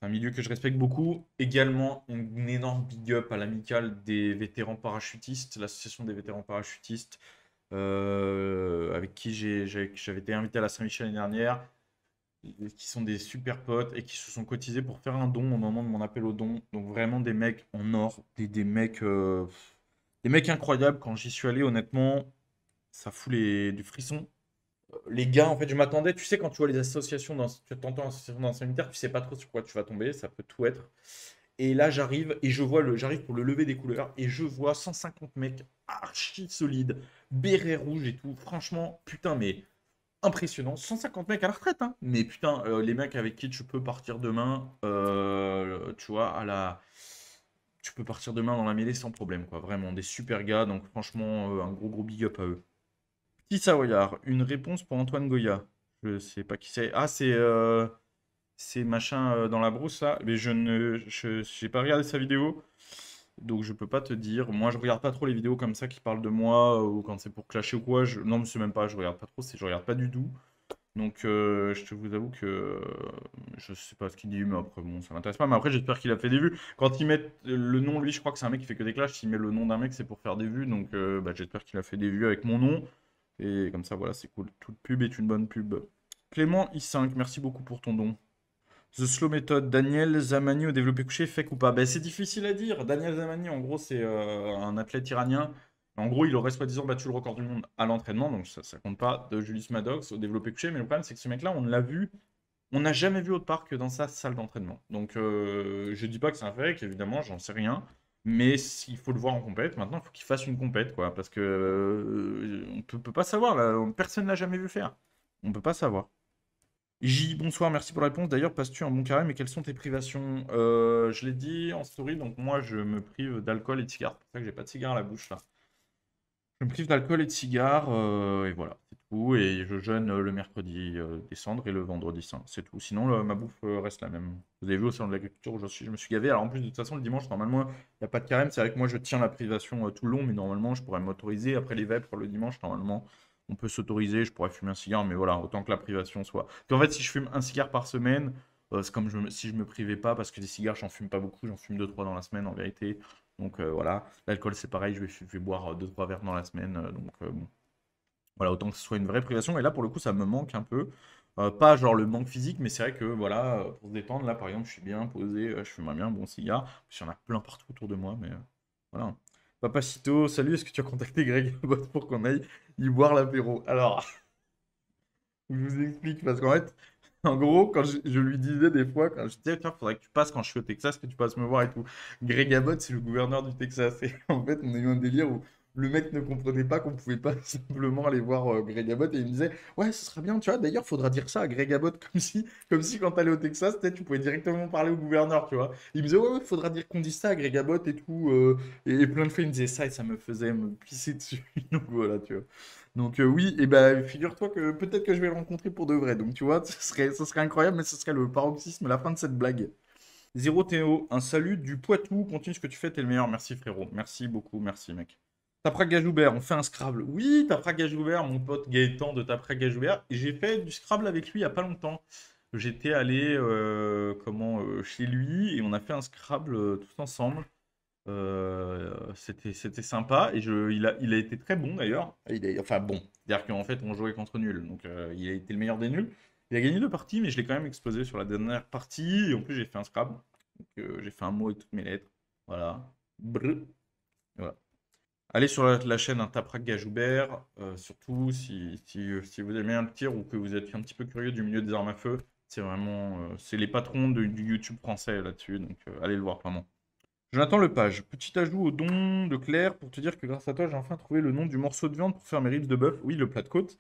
un milieu que je respecte beaucoup. Également, une énorme big up à l'amicale des vétérans parachutistes, l'association des vétérans parachutistes, avec qui j'avais été invité à la Saint-Michel l'année dernière, qui sont des super potes et qui se sont cotisés pour faire un don au moment de mon appel au don. Donc vraiment des mecs en or, des mecs incroyables. Quand j'y suis allé, honnêtement, ça fout du frisson. Les gars, en fait, je m'attendais, tu sais, quand tu vois les associations, tu t'entends association d'anciens militaires, tu sais pas trop sur quoi tu vas tomber, ça peut tout être. Et là, j'arrive pour le lever des couleurs et je vois 150 mecs archi solides, béret rouge et tout. Franchement, putain, mais impressionnant. 150 mecs à la retraite, hein. Mais putain, les mecs avec qui tu peux partir demain, tu vois, tu peux partir demain dans la mêlée sans problème, quoi. Vraiment, des super gars. Donc, franchement, un gros, gros big up à eux. Petit Savoyard, une réponse pour Antoine Goya. Je sais pas qui c'est. Ah, c'est machin dans la brousse là. Mais j'ai pas regardé sa vidéo, donc je peux pas te dire. Moi, je regarde pas trop les vidéos comme ça qui parlent de moi ou quand c'est pour clasher ou quoi. Non, mais c'est même pas. Je regarde pas trop. Je regarde pas du tout. Donc, je te vous avoue que je sais pas ce qu'il dit, mais après, bon, ça m'intéresse pas. Mais après, j'espère qu'il a fait des vues. Quand ils mettent le nom, lui, je crois que c'est un mec qui fait que des clashs. S'il met le nom d'un mec, c'est pour faire des vues. Donc, bah, j'espère qu'il a fait des vues avec mon nom. Et comme ça, voilà, c'est cool. Toute pub est une bonne pub. Clément I5, merci beaucoup pour ton don. The Slow Method, Daniel Zamani au développé couché, fake ou pas? Ben, c'est difficile à dire. Daniel Zamani, en gros, c'est un athlète iranien. En gros, il aurait soi-disant battu le record du monde à l'entraînement, donc ça compte pas, de Julius Maddox au développé couché. Mais le problème, c'est que ce mec-là, on l'a vu, on n'a jamais vu autre part que dans sa salle d'entraînement. Donc, je dis pas que c'est un fake, évidemment, j'en sais rien. Mais il faut le voir en compète. Maintenant, il faut qu'il fasse une compète, quoi. Parce que on peut pas savoir, là. Personne ne l'a jamais vu faire. On peut pas savoir. J, bonsoir, merci pour la réponse. D'ailleurs, passes-tu un bon carré, mais quelles sont tes privations? Je l'ai dit en story, donc moi je me prive d'alcool et de cigares. C'est pour ça que j'ai pas de cigare à la bouche là. Je me prive d'alcool et de cigares, et voilà, c'est tout. Et je jeûne le mercredi des cendres et le vendredi saint, c'est tout. Sinon, ma bouffe reste la même. Vous avez vu au salon de l'agriculture, je me suis gavé. Alors en plus, de toute façon, le dimanche, normalement, il n'y a pas de carême. C'est vrai que moi je tiens la privation tout le long, mais normalement, je pourrais m'autoriser. Après les vêpres, le dimanche, normalement, on peut s'autoriser. Je pourrais fumer un cigare, mais voilà, autant que la privation soit. En fait, si je fume un cigare par semaine, c'est comme si je me privais pas, parce que des cigares, j'en fume pas beaucoup, j'en fume deux trois dans la semaine en vérité. Donc voilà, l'alcool c'est pareil, je vais boire deux trois verres dans la semaine. Donc bon, voilà, autant que ce soit une vraie privation. Et là pour le coup ça me manque un peu. Pas genre le manque physique, mais c'est vrai que voilà, pour se détendre, là par exemple je suis bien posé, je fume bien un bon cigare. Il y en a plein partout autour de moi, mais voilà. Papacito, salut, est-ce que tu as contacté Greg Bot pour qu'on aille y boire l'apéro? Alors, je vous explique, parce qu'en fait, En gros, quand je lui disais des fois, quand je disais, tiens, faudrait que tu passes quand je suis au Texas, que tu passes me voir et tout. Greg Abbott, c'est le gouverneur du Texas. Et en fait, on a eu un délire où le mec ne comprenait pas qu'on pouvait pas simplement aller voir Greg Abbott et il me disait, ouais, ce sera bien, tu vois. D'ailleurs, faudra dire ça à Greg Abbott comme si quand t'allais au Texas, peut-être tu pouvais directement parler au gouverneur, tu vois. Il me disait, ouais, ouais, faudra dire qu'on dise ça à Greg Abbott et tout. Et plein de fois, il me disait ça et ça me faisait me pisser dessus. Donc voilà, tu vois. Donc oui, et ben figure-toi que peut-être que je vais le rencontrer pour de vrai. Donc tu vois, ce serait incroyable, mais ce serait le paroxysme, la fin de cette blague. Zéro Théo, un salut du Poitou. Continue ce que tu fais, t'es le meilleur. Merci frérot. Merci beaucoup, merci mec. Tapra Gajoubert, on fait un Scrabble. Oui, Tapra Gajoubert, mon pote Gaëtan de Tapra Gajoubert. J'ai fait du Scrabble avec lui il y a pas longtemps. J'étais allé chez lui et on a fait un Scrabble tous ensemble. C'était sympa et il a été très bon d'ailleurs. Enfin bon, c'est-à-dire qu'en fait on jouait contre nul, donc il a été le meilleur des nuls. Il a gagné deux parties, mais je l'ai quand même explosé sur la dernière partie. Et en plus j'ai fait un scrap, donc j'ai fait un mot avec toutes mes lettres. Voilà. Brr. Voilà. Allez sur la chaîne Taprak Gajoubert, surtout si vous aimez un tir ou que vous êtes un petit peu curieux du milieu des armes à feu. C'est vraiment c'est les patrons du YouTube français là-dessus, donc allez le voir vraiment. Jonathan Lepage, petit ajout au don de Claire pour te dire que grâce à toi, j'ai enfin trouvé le nom du morceau de viande pour faire mes ribs de bœuf. Oui, le plat de côte.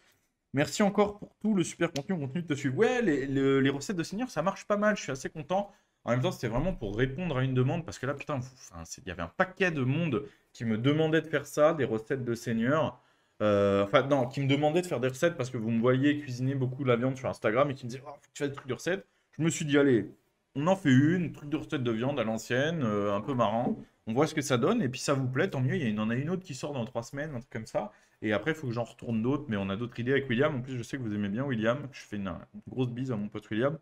Merci encore pour tout le super contenu. On continue de te suivre. Ouais, les recettes de seigneur, ça marche pas mal. Je suis assez content. En même temps, c'était vraiment pour répondre à une demande parce que là, putain, enfin, il y avait un paquet de monde qui me demandait de faire ça, des recettes de seigneur. Enfin, non, qui me demandait de faire des recettes parce que vous me voyez cuisiner beaucoup la viande sur Instagram et qui me disaient, oh, faut que tu fasses des trucs de recettes. Je me suis dit, allez, on en fait une, truc de recette de viande à l'ancienne, un peu marrant. On voit ce que ça donne et puis ça vous plaît, tant mieux. Il y en a une autre qui sort dans 3 semaines, un truc comme ça. Et après, il faut que j'en retourne d'autres, mais on a d'autres idées avec William. En plus, je sais que vous aimez bien William. Je fais une grosse bise à mon pote William.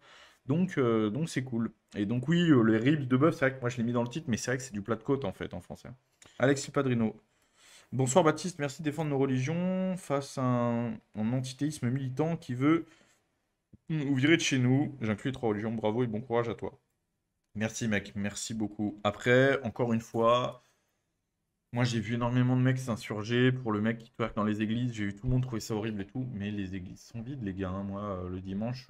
Donc c'est cool. Et donc oui, les ribs de bœuf, c'est vrai que moi je l'ai mis dans le titre, mais c'est vrai que c'est du plat de côte en fait en français. Alexis Padrino. Bonsoir Baptiste, merci de défendre nos religions face à un antithéisme militant qui veut nous virer de chez nous. J'inclus les trois religions, bravo et bon courage à toi. Merci mec, merci beaucoup. Après, encore une fois, moi j'ai vu énormément de mecs s'insurger pour le mec qui twerk dans les églises. J'ai vu tout le monde trouver ça horrible et tout, mais les églises sont vides les gars, hein. Moi, le dimanche,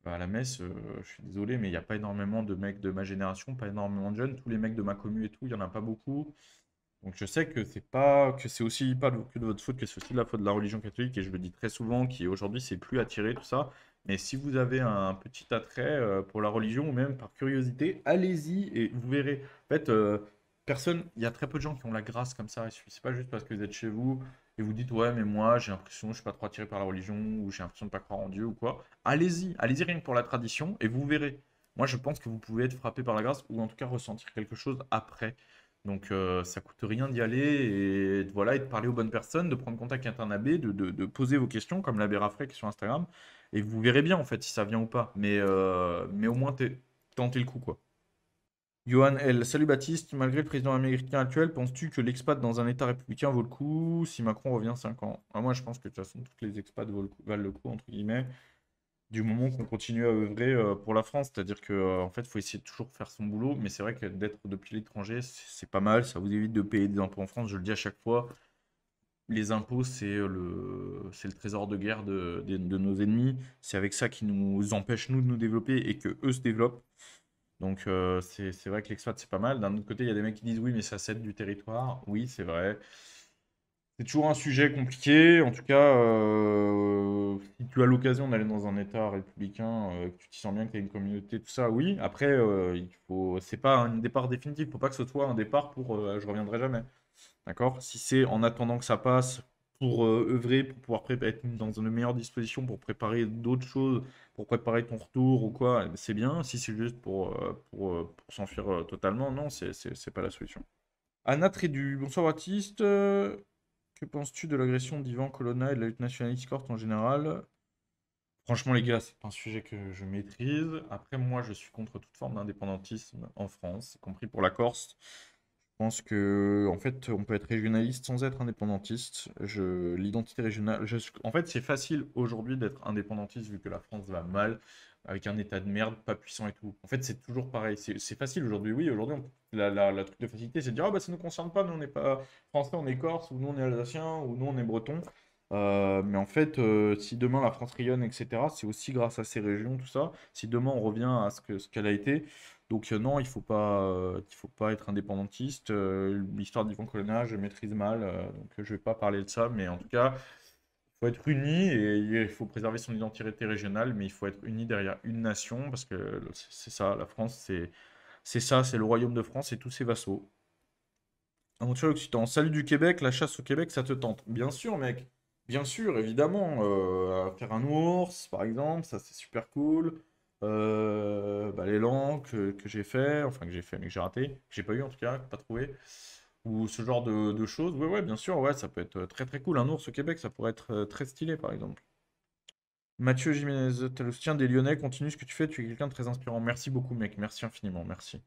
à la messe, je suis désolé, mais il n'y a pas énormément de mecs de ma génération, pas énormément de jeunes. Tous les mecs de ma commu et tout, il n'y en a pas beaucoup. Donc je sais que c'est aussi pas que de votre faute, que c'est aussi de la faute de la religion catholique, et je le dis très souvent, qui aujourd'hui c'est plus attiré, tout ça. Mais si vous avez un petit attrait pour la religion, ou même par curiosité, allez-y et vous verrez. En fait, il y a très peu de gens qui ont la grâce comme ça. C'est pas juste parce que vous êtes chez vous et vous dites, ouais, mais moi j'ai l'impression, je suis pas trop attiré par la religion, ou j'ai l'impression de pas croire en Dieu, ou quoi. Allez-y rien que pour la tradition, et vous verrez. Moi je pense que vous pouvez être frappé par la grâce, ou en tout cas ressentir quelque chose après. Donc ça coûte rien d'y aller et voilà, et de parler aux bonnes personnes, de prendre contact avec un abbé, de poser vos questions comme l'abbé Raffray qui est sur Instagram, et vous verrez bien en fait si ça vient ou pas. Mais au moins tentez le coup quoi. Johan L. Salut Baptiste, malgré le président américain actuel, penses-tu que l'expat dans un État républicain vaut le coup si Macron revient 5 ans? Ah, moi je pense que de toute façon toutes les expats valent le coup entre guillemets. Du moment qu'on continue à œuvrer pour la France. C'est-à-dire que en fait, il faut essayer de toujours faire son boulot, mais c'est vrai que d'être depuis l'étranger, c'est pas mal, ça vous évite de payer des impôts en France, je le dis à chaque fois. Les impôts, c'est le trésor de guerre de nos ennemis. C'est avec ça qui nous empêche, nous, de nous développer et que eux se développent. Donc, c'est vrai que l'expat, c'est pas mal. D'un autre côté, il y a des mecs qui disent oui, mais ça cède du territoire. Oui, c'est vrai. C'est toujours un sujet compliqué. En tout cas, si tu as l'occasion d'aller dans un État républicain, que tu t'y sens bien, qu'il y a une communauté, tout ça, oui. Après, c'est pas un départ définitif. Il faut pas que ce soit un départ pour je reviendrai jamais. D'accord? Si c'est en attendant que ça passe pour œuvrer, pour pouvoir être dans une meilleure disposition pour préparer d'autres choses, pour préparer ton retour ou quoi, c'est bien. Si c'est juste pour s'enfuir totalement, non, c'est pas la solution. Anna Trédu, bonsoir Baptiste. Que penses-tu de l'agression d'Ivan Colonna et de la lutte nationaliste corse en général? Franchement, les gars, c'est pas un sujet que je maîtrise. Après, moi, je suis contre toute forme d'indépendantisme en France, y compris pour la Corse. Je pense que, en fait, on peut être régionaliste sans être indépendantiste. L'identité régionale. En fait, c'est facile aujourd'hui d'être indépendantiste vu que la France va mal, avec un état de merde, pas puissant et tout. En fait, c'est toujours pareil. C'est facile aujourd'hui. Oui, aujourd'hui, la truc de facilité, c'est de dire, ah bah ça ne nous concerne pas, nous on n'est pas français, on est corse, ou nous on est alsacien, ou nous on est breton. Mais en fait, si demain la France rayonne, etc., c'est aussi grâce à ces régions, tout ça. Si demain on revient à ce qu'elle a été, donc non, il faut pas être indépendantiste. L'histoire du colonial, je maîtrise mal, donc je vais pas parler de ça, mais en tout cas, il faut être uni et il faut préserver son identité régionale, mais il faut être uni derrière une nation, parce que c'est ça, la France, c'est ça, c'est le royaume de France et tous ses vassaux. Aventure Occitan. Salut du Québec, la chasse au Québec, ça te tente? Bien sûr, mec. Bien sûr, évidemment. Faire un ours, par exemple, ça c'est super cool. Bah, l'élan que j'ai fait, enfin que j'ai fait, mais que j'ai raté, que j'ai pas eu en tout cas, que pas trouvé. Ou ce genre de choses. Ouais, ouais, bien sûr, ouais, ça peut être très très cool. Un ours au Québec, ça pourrait être très stylé, par exemple. Mathieu Jiménez, t'as le soutien des Lyonnais, continue ce que tu fais, tu es quelqu'un de très inspirant. Merci beaucoup, mec, merci infiniment, merci.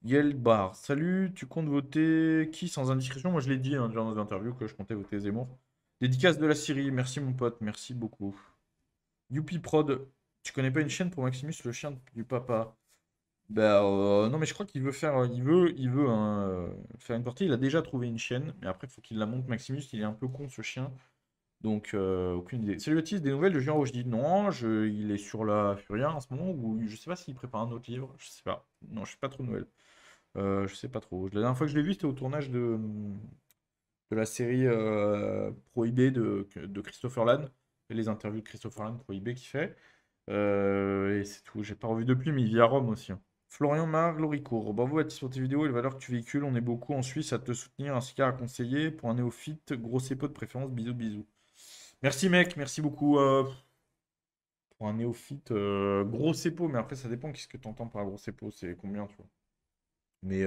Yel Bar, salut, tu comptes voter qui sans indiscrétion? Moi je l'ai dit hein, déjà dans les interviews que je comptais voter Zemmour. Dédicace de la Syrie, merci mon pote, merci beaucoup. Youpi Prod, tu connais pas une chaîne pour Maximus, le chien du papa? Bah non mais je crois qu'il veut faire, il veut hein, faire une partie. Il a déjà trouvé une chaîne, mais après il faut qu'il la monte. Maximus, il est un peu con ce chien, donc aucune idée. Salut Baptiste, des nouvelles de Julien Roche? Non, il est sur la Furia en ce moment, ou je sais pas s'il prépare un autre livre, je sais pas. Non, je sais pas trop de nouvelles. Je sais pas trop. La dernière fois que je l'ai vu, c'était au tournage de la série Prohibé de Christopher Lann. Et les interviews de Christopher Lann Prohibé qu'il fait. Et c'est tout. J'ai pas revu depuis, mais il vit à Rome aussi, hein. Florian Mar, Loricourt. Bravo Baptiste pour tes vidéos et les valeurs que tu véhicules. On est beaucoup en Suisse à te soutenir ainsi qu'à conseiller. Pour un néophyte, gros épaule de préférence. Bisous, bisous. Merci mec, merci beaucoup. Pour un néophyte, gros épaule, mais après ça dépend qu'est-ce que tu entends par gros épaule, c'est combien, tu vois. Mais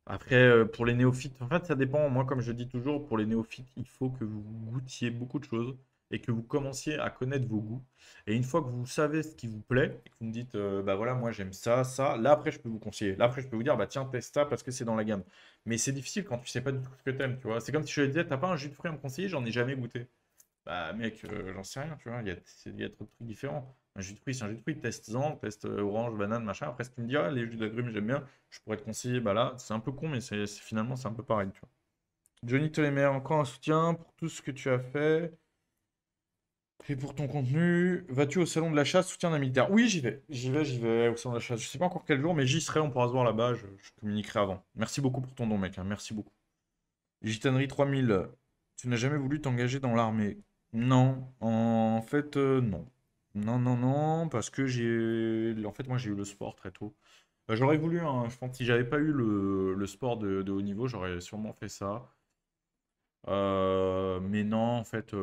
après, pour les néophytes, en fait, ça dépend. Moi, comme je dis toujours, pour les néophytes, il faut que vous goûtiez beaucoup de choses et que vous commenciez à connaître vos goûts. Et une fois que vous savez ce qui vous plaît et que vous me dites, bah voilà, moi j'aime ça, ça, là après, je peux vous conseiller. Là après, je peux vous dire, bah tiens, teste ça parce que c'est dans la gamme. Mais c'est difficile quand tu sais pas du tout ce que t'aimes, tu vois. C'est comme si je te disais, t'as pas un jus de fruits à me conseiller, j'en ai jamais goûté. Bah, mec, j'en sais rien, tu vois. Il y a trop de trucs différents. Un jus de fruits, c'est un jus de fruits. Teste-en, teste orange, banane, machin. Après, si tu me dis, ah, les jus d'agrumes, j'aime bien, je pourrais te conseiller. Bah là, c'est un peu con, mais finalement, c'est un peu pareil, tu vois. Johnny Tolemer, encore un soutien pour tout ce que tu as fait et pour ton contenu. Vas-tu au salon de la chasse, soutien d'un militaire? Oui, j'y vais. J'y vais au salon de la chasse. Je sais pas encore quel jour, mais j'y serai. On pourra se voir là-bas. Je communiquerai avant. Merci beaucoup pour ton don, mec, hein. Merci beaucoup. Gitanerie 3000, tu n'as jamais voulu t'engager dans l'armée? Non, en fait, non. Non, non, non, parce que En fait, moi, j'ai eu le sport très tôt. J'aurais voulu, hein, je pense, si j'avais pas eu le sport de haut niveau, j'aurais sûrement fait ça. Mais non, en fait,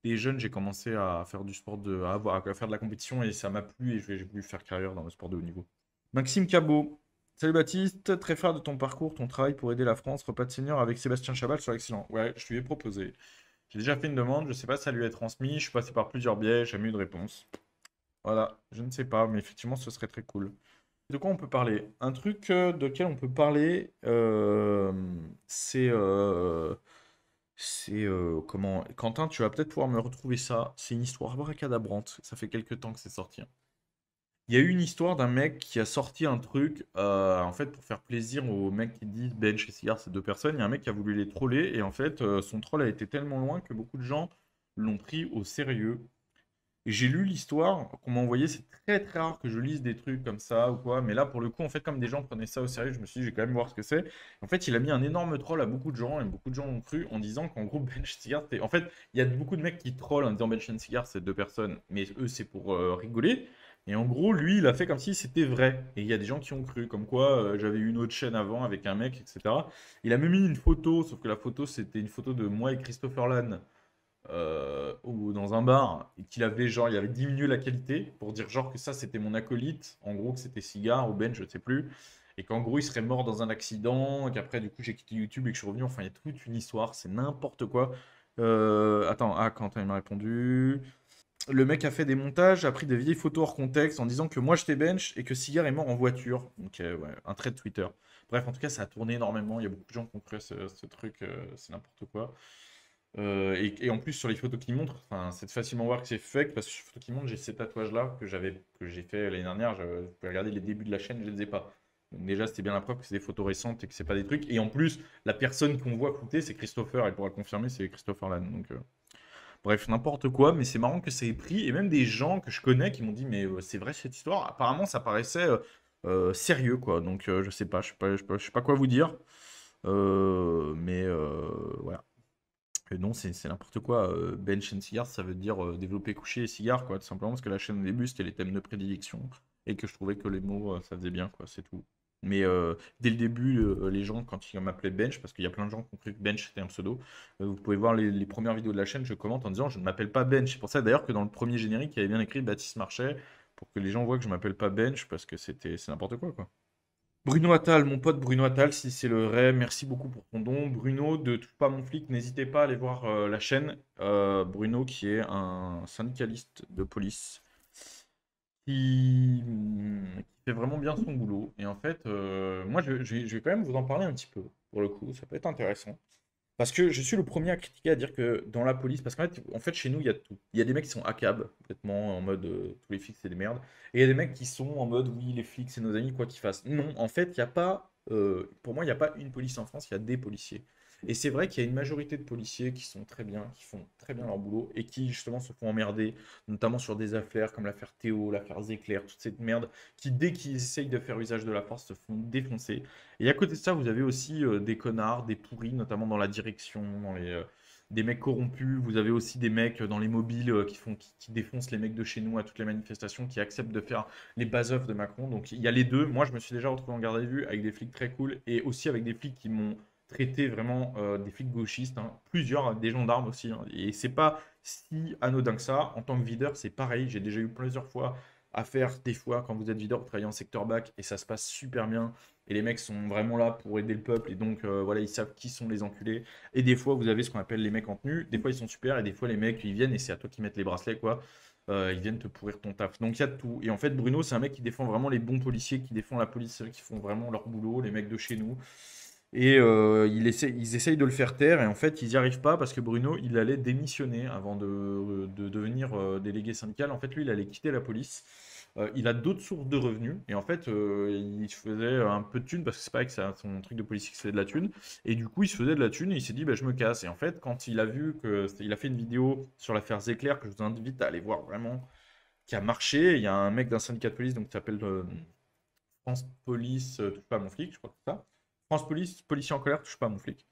dès jeune, j'ai commencé à faire du sport, à faire de la compétition, et ça m'a plu, et j'ai voulu faire carrière dans le sport de haut niveau. Maxime Cabot. Salut Baptiste, très fier de ton parcours, ton travail pour aider la France. Repas de senior avec Sébastien Chabal sur excellent. Ouais, je lui ai proposé. J'ai déjà fait une demande, je ne sais pas si ça lui est transmis. Je suis passé par plusieurs biais, j'ai jamais eu de réponse. Voilà, je ne sais pas, mais effectivement, ce serait très cool. De quoi on peut parler? Un truc de lequel on peut parler, comment? Quentin, tu vas peut-être pouvoir me retrouver ça. C'est une histoire abracadabrante. Ça fait quelques temps que c'est sorti, hein. Il y a eu une histoire d'un mec qui a sorti un truc, en fait, pour faire plaisir aux mecs qui disent bench et cigare, c'est deux personnes. Il y a un mec qui a voulu les troller et en fait, son troll a été tellement loin que beaucoup de gens l'ont pris au sérieux. Et j'ai lu l'histoire qu'on m'a envoyée. C'est très très rare que je lise des trucs comme ça ou quoi. Mais là, pour le coup, en fait, comme des gens prenaient ça au sérieux, je me suis dit, je vais quand même voir ce que c'est. En fait, il a mis un énorme troll à beaucoup de gens et beaucoup de gens ont cru en disant qu'en gros, bench cigare, c'était. En fait, il y a beaucoup de mecs qui trollent en disant bench and cigare, c'est deux personnes. Mais eux, c'est pour rigoler. Et en gros, lui, il a fait comme si c'était vrai. Et il y a des gens qui ont cru, comme quoi j'avais eu une autre chaîne avant avec un mec, etc. Il a même mis une photo, sauf que la photo, c'était une photo de moi et Christopher Lann ou dans un bar, et qu'il avait genre, il avait diminué la qualité pour dire genre que ça c'était mon acolyte, en gros que c'était Cigare ou Ben, je ne sais plus, et qu'en gros il serait mort dans un accident, et qu'après du coup j'ai quitté YouTube et que je suis revenu. Enfin, il y a toute une histoire, c'est n'importe quoi. Attends, ah, Quentin il m'a répondu. Le mec a fait des montages, a pris des vieilles photos hors contexte en disant que moi j'étais bench et que Cigare est mort en voiture. Donc, ouais, un trait de Twitter. Bref, en tout cas, ça a tourné énormément. Il y a beaucoup de gens qui ont cru à ce truc, c'est n'importe quoi. Et en plus, sur les photos qu'il montre, enfin, c'est facilement voir que c'est fake parce que sur les photos qu'il montre, j'ai ces tatouages-là que j'ai fait l'année dernière. Vous pouvez regarder les débuts de la chaîne, je les ai pas. Donc déjà, c'était bien la preuve que c'est des photos récentes et que c'est pas des trucs. Et en plus, la personne qu'on voit flouter, c'est Christopher. Elle pourra le confirmer, c'est Christopher Lan. Donc, bref, n'importe quoi. Mais c'est marrant que ça ait pris. Et même des gens que je connais qui m'ont dit, mais c'est vrai cette histoire. Apparemment, ça paraissait sérieux, quoi. Donc, je sais pas, je sais pas quoi vous dire. Voilà. Et non, c'est n'importe quoi. Bench and Cigars, ça veut dire développer coucher et cigares, quoi. Tout simplement parce que la chaîne au début, c'était les thèmes de prédilection. Et que je trouvais que les mots, ça faisait bien, quoi. C'est tout. Mais dès le début, les gens, quand ils m'appelaient Bench, parce qu'il y a plein de gens qui ont cru que Bench c'était un pseudo, vous pouvez voir les premières vidéos de la chaîne, je commente en disant je ne m'appelle pas Bench. C'est pour ça d'ailleurs que dans le premier générique, il y avait bien écrit Baptiste Marchais, pour que les gens voient que je m'appelle pas Bench, parce que c'est n'importe quoi, quoi. Bruno Attal, mon pote Bruno Attal, si c'est le vrai, merci beaucoup pour ton don. Bruno, de Touche pas à mon flic, n'hésitez pas à aller voir la chaîne. Bruno, qui est un syndicaliste de police, qui fait vraiment bien son boulot. Et en fait, moi, je vais quand même vous en parler un petit peu, pour le coup, ça peut être intéressant. Parce que je suis le premier à critiquer, à dire que dans la police, parce qu'en fait, chez nous, il y a tout. Il y a des mecs qui sont accab, complètement en mode tous les flics, c'est des merdes. Et il y a des mecs qui sont en mode oui, les flics, c'est nos amis, quoi qu'ils fassent. Non, en fait, il n'y a pas, pour moi, il n'y a pas une police en France, il y a des policiers. Et c'est vrai qu'il y a une majorité de policiers qui sont très bien, qui font très bien leur boulot et qui justement se font emmerder, notamment sur des affaires comme l'affaire Théo, l'affaire Zéclair, toute cette merde, qui dès qu'ils essayent de faire usage de la force se font défoncer. Et à côté de ça, vous avez aussi des connards, des pourris, notamment dans la direction, des mecs corrompus. Vous avez aussi des mecs dans les mobiles qui défoncent les mecs de chez nous à toutes les manifestations, qui acceptent de faire les bas-œuvres de Macron. Donc il y a les deux. Moi, je me suis déjà retrouvé en garde à vue avec des flics très cool et aussi avec des flics qui m'ont traité vraiment des flics gauchistes, hein. Plusieurs, des gendarmes aussi, hein. Et c'est pas si anodin que ça. En tant que videur, c'est pareil. J'ai déjà eu plusieurs fois à faire des fois quand vous êtes videur, vous travaillez en secteur bac et ça se passe super bien. Et les mecs sont vraiment là pour aider le peuple. Et donc, voilà, ils savent qui sont les enculés. Et des fois, vous avez ce qu'on appelle les mecs en tenue. Des fois, ils sont super. Et des fois, les mecs, ils viennent et c'est à toi qui mettent les bracelets, quoi. Ils viennent te pourrir ton taf. Donc, il y a de tout. Et en fait, Bruno, c'est un mec qui défend vraiment les bons policiers, qui défend la police, qui font vraiment leur boulot, les mecs de chez nous. Et ils essayent de le faire taire. Et en fait, ils n'y arrivent pas parce que Bruno, il allait démissionner avant de devenir délégué syndical. En fait, lui, il allait quitter la police. Il a d'autres sources de revenus et en fait, il se faisait un peu de thunes parce que c'est pas que c'est son truc de politique qui se fait de la thune. Et du coup, il se faisait de la thune et il s'est dit, bah, je me casse. Et en fait, quand il a vu il a fait une vidéo sur l'affaire Zéclair que je vous invite à aller voir vraiment, qui a marché. Il y a un mec d'un syndicat de police donc, qui s'appelle France Police, touche pas à mon flic, je crois que c'est ça. France Police, policier en colère, touche pas à mon flic,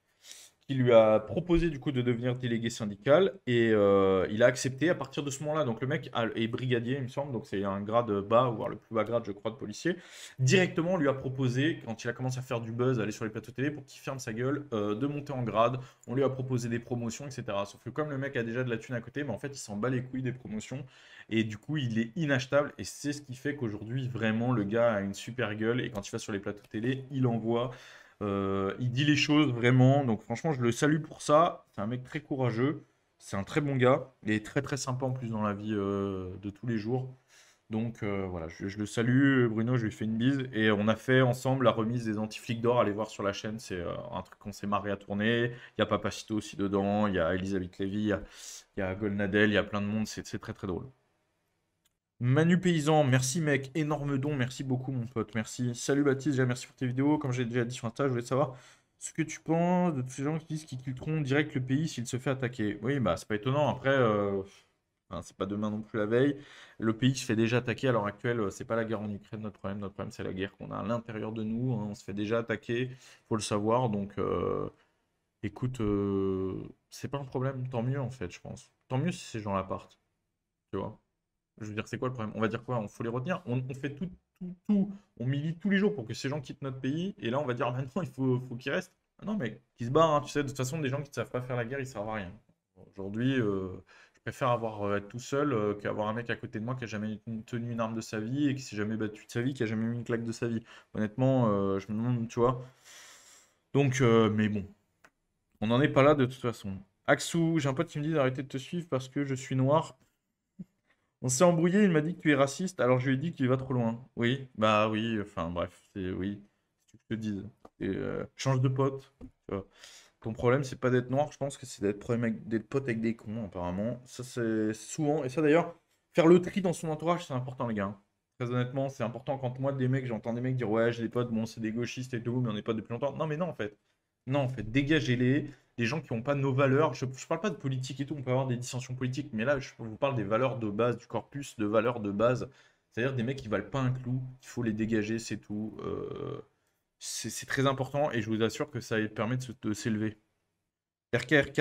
qui lui a proposé du coup de devenir délégué syndical et il a accepté à partir de ce moment-là. Donc le mec est brigadier, il me semble, donc c'est un grade bas, voire le plus bas grade, je crois, de policier. Directement, on lui a proposé, quand il a commencé à faire du buzz, aller sur les plateaux télé pour qu'il ferme sa gueule, de monter en grade. On lui a proposé des promotions, etc. Sauf que comme le mec a déjà de la thune à côté, mais en fait, il s'en bat les couilles des promotions et du coup, il est inachetable et c'est ce qui fait qu'aujourd'hui, vraiment, le gars a une super gueule et quand il va sur les plateaux télé, il envoie. Il dit les choses vraiment, donc franchement, je le salue pour ça. C'est un mec très courageux, c'est un très bon gars, il est très très sympa en plus dans la vie de tous les jours. Donc voilà, je le salue, Bruno, je lui fais une bise. Et on a fait ensemble la remise des anti-flics d'or, allez voir sur la chaîne, c'est un truc qu'on s'est marré à tourner. Il y a Papacito aussi dedans, il y a Elisabeth Lévy, il y a Golnadel, il y a plein de monde, c'est très très drôle. Manu Paysan, merci mec, énorme don, merci beaucoup mon pote, merci. Salut Baptiste, déjà merci pour tes vidéos. Comme j'ai déjà dit sur Insta, je voulais savoir ce que tu penses de tous ces gens qui disent qu'ils quitteront direct le pays s'il se fait attaquer. Oui, bah c'est pas étonnant. Après, enfin, c'est pas demain non plus la veille. Le pays se fait déjà attaquer à l'heure actuelle. C'est pas la guerre en Ukraine notre problème. Notre problème c'est la guerre qu'on a à l'intérieur de nous, hein. On se fait déjà attaquer, faut le savoir. Donc, écoute, c'est pas un problème. Tant mieux en fait, je pense. Tant mieux si ces gens-là partent, tu vois. Je veux dire, c'est quoi le problème? On va dire quoi? On faut les retenir? On fait tout, on milite tous les jours pour que ces gens quittent notre pays, et là on va dire maintenant il faut qu'ils restent. Ah non, mais qu'ils se barrent, hein. Tu sais, de toute façon, des gens qui ne savent pas faire la guerre, ils servent à rien. Aujourd'hui, je préfère être tout seul qu'avoir un mec à côté de moi qui a jamais tenu une arme de sa vie et qui s'est jamais battu de sa vie, qui a jamais mis une claque de sa vie. Honnêtement, je me demande, tu vois. Donc, mais bon, on n'en est pas là de toute façon. Axou, j'ai un pote qui me dit d'arrêter de te suivre parce que je suis noir. On s'est embrouillé, il m'a dit que tu es raciste, alors je lui ai dit que tu vas trop loin. Oui, bah oui, enfin bref, c'est oui, c'est ce que je te dis. Change de pote. Tu vois. Ton problème, c'est pas d'être noir, je pense que c'est d'être pote avec des cons, apparemment. Ça, c'est souvent, et ça d'ailleurs, faire le tri dans son entourage, c'est important, les gars. Très honnêtement, c'est important quand moi, j'entends des mecs dire ouais, j'ai des potes, bon, c'est des gauchistes et tout, mais on n'est pas depuis longtemps. Non, mais non, en fait. Non, en fait, dégagez-les. Les gens qui n'ont pas nos valeurs. Je ne parle pas de politique et tout, on peut avoir des dissensions politiques, mais là, je vous parle des valeurs de base, du corpus de valeurs de base. C'est-à-dire des mecs qui valent pas un clou, il faut les dégager, c'est tout. C'est très important et je vous assure que ça permet de s'élever. RKRK,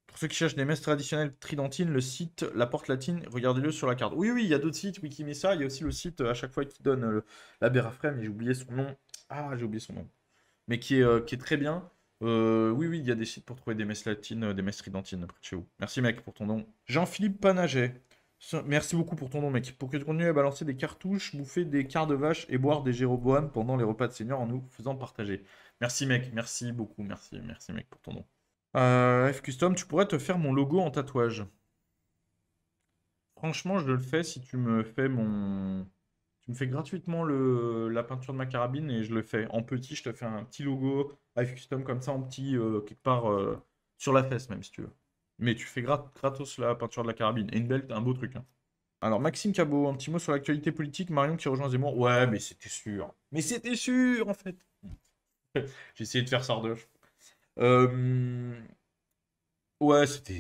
pour ceux qui cherchent des messes traditionnelles tridentines, le site La Porte Latine, regardez-le sur la carte. Oui, oui, il y a d'autres sites, oui, qui met ça. Il y a aussi le site à chaque fois qui donne la Bérafrème, mais j'ai oublié son nom. Ah, j'ai oublié son nom. Mais qui est très bien. Oui, oui, il y a des sites pour trouver des messes latines, des messes tridentines près de chez vous. Merci, mec, pour ton don. Jean-Philippe Panaget. Merci beaucoup pour ton don, mec. Pour que tu continues à balancer des cartouches, bouffer des quarts de vache et boire des Jéroboam pendant les repas de seigneur en nous faisant partager. Merci, mec. Merci beaucoup. Merci, merci, mec, pour ton don. F Custom, tu pourrais te faire mon logo en tatouage. Franchement, je le fais si tu me fais mon... Tu me fais gratuitement la peinture de ma carabine et je le fais. En petit, je te fais un petit logo F Custom comme ça, en petit, quelque part sur la fesse même, si tu veux. Mais tu fais gratos la peinture de la carabine. Et une belle, un beau truc, hein. Alors, Maxime Cabot, un petit mot sur l'actualité politique. Marion qui rejoint Zemmour. Ouais, mais c'était sûr. Mais c'était sûr, en fait. J'ai essayé de faire sardoche. Euh, Ouais, c'était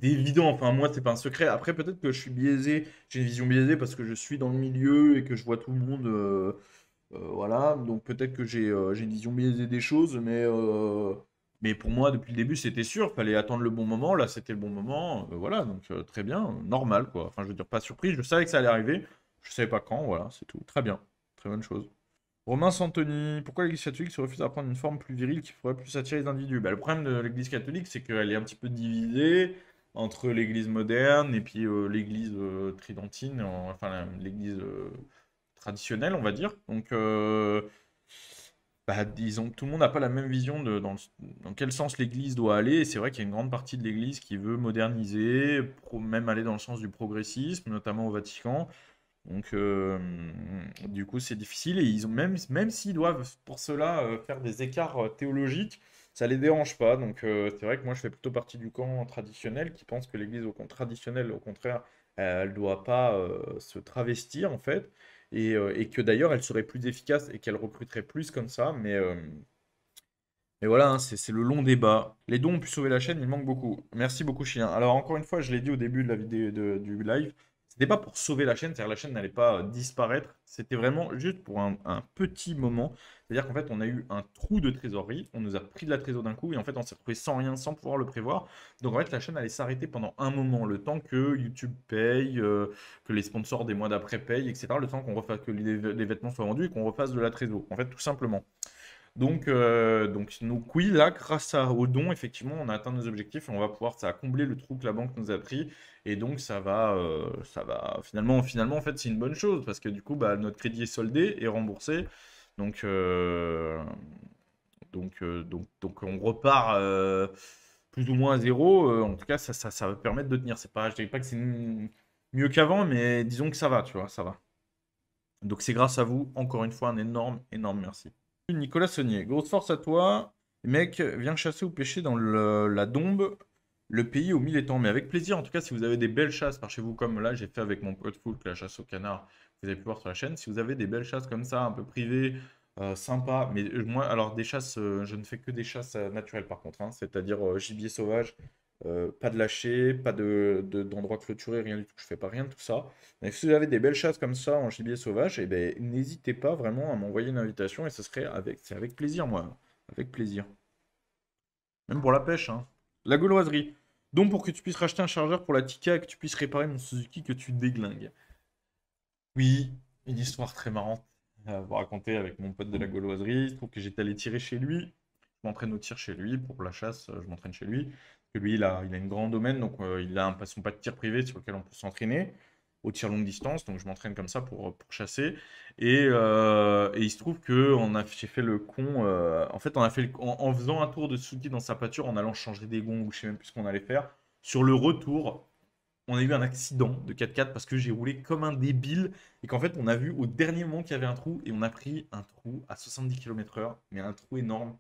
évident. Enfin, moi, c'est pas un secret. Après, peut-être que je suis biaisé. J'ai une vision biaisée parce que je suis dans le milieu et que je vois tout le monde. Voilà. Donc, peut-être que j'ai une vision biaisée des choses. Mais pour moi, depuis le début, c'était sûr. Fallait attendre le bon moment. Là, c'était le bon moment. Voilà. Donc, très bien. Normal, quoi. Enfin, je veux dire, pas surpris. Je savais que ça allait arriver. Je savais pas quand. Voilà, c'est tout. Très bien. Très bonne chose. Romain Santoni, pourquoi l'Église catholique se refuse à prendre une forme plus virile qui pourrait plus attirer les individus? Bah, le problème de l'Église catholique, c'est qu'elle est un petit peu divisée entre l'Église moderne et puis l'Église tridentine, enfin l'Église traditionnelle, on va dire. Donc, bah, disons, tout le monde n'a pas la même vision dans quel sens l'Église doit aller. Et c'est vrai qu'il y a une grande partie de l'Église qui veut moderniser, même aller dans le sens du progressisme, notamment au Vatican. Donc, du coup, c'est difficile. Et ils ont même s'ils doivent pour cela faire des écarts théologiques, ça les dérange pas. Donc, c'est vrai que moi, je fais plutôt partie du camp traditionnel qui pense que l'Église au camp traditionnel, au contraire, elle doit pas se travestir en fait, et que d'ailleurs, elle serait plus efficace et qu'elle recruterait plus comme ça. Mais voilà, hein, c'est le long débat. Les dons ont pu sauver la chaîne, il manque beaucoup. Merci beaucoup, Chien. Alors, encore une fois, je l'ai dit au début de la vidéo du live, c'était pas pour sauver la chaîne, c'est-à-dire la chaîne n'allait pas disparaître, c'était vraiment juste pour un petit moment. C'est-à-dire qu'en fait, on a eu un trou de trésorerie, on nous a pris de la trésorerie d'un coup, et en fait, on s'est retrouvé sans rien, sans pouvoir le prévoir. Donc, en fait, la chaîne allait s'arrêter pendant un moment, le temps que YouTube paye, que les sponsors des mois d'après payent, etc. Le temps qu'on refasse, que les vêtements soient vendus et qu'on refasse de la trésorerie. En fait, tout simplement. Donc oui, là, aux dons, effectivement, on a atteint nos objectifs et on va pouvoir, ça a comblé le trou que la banque nous a pris. Et donc, finalement, en fait, c'est une bonne chose parce que du coup, bah, notre crédit est soldé et remboursé. Donc, donc on repart plus ou moins à zéro. En tout cas, ça va permettre de tenir. C'est pas, je dirais pas que c'est mieux qu'avant, mais disons que ça va, tu vois, ça va. Donc, c'est grâce à vous, encore une fois, un énorme, énorme merci. Nicolas Saunier, grosse force à toi. Mec, viens chasser ou pêcher dans la Dombe, le pays aux mille étangs. Mais avec plaisir, en tout cas, si vous avez des belles chasses par chez vous, comme là, j'ai fait avec mon pote Foulk, la chasse au canard, vous avez pu voir sur la chaîne. Si vous avez des belles chasses comme ça, un peu privées, sympas, mais moi, alors des chasses, je ne fais que des chasses naturelles par contre, hein, c'est-à-dire gibier sauvage, pas de lâcher, pas d'endroit clôturé, rien du tout. Je fais pas rien de tout ça. Mais si vous avez des belles chasses comme ça en gibier sauvage, eh ben, n'hésitez pas vraiment à m'envoyer une invitation et c'est avec plaisir, moi. Avec plaisir. Même pour la pêche, hein. La gauloiserie. Donc pour que tu puisses racheter un chargeur pour la Tika et que tu puisses réparer mon Suzuki que tu déglingues. Oui, une histoire très marrante à vous raconter avec mon pote de la gauloiserie. Il se trouve que j'étais allé tirer chez lui. Je m'entraîne au tir chez lui pour la chasse. Je m'entraîne chez lui. Parce que lui, il a une grande domaine, donc il a son pas de tir privé sur lequel on peut s'entraîner au tir longue distance. Donc je m'entraîne comme ça pour chasser. Et il se trouve que j'ai fait le con. En fait, on a fait en faisant un tour de Suzuki dans sa pâture, en allant changer des gonds ou je sais même plus ce qu'on allait faire. Sur le retour, on a eu un accident de 4x4 parce que j'ai roulé comme un débile et qu'en fait on a vu au dernier moment qu'il y avait un trou et on a pris un trou à 70 km/h, mais un trou énorme.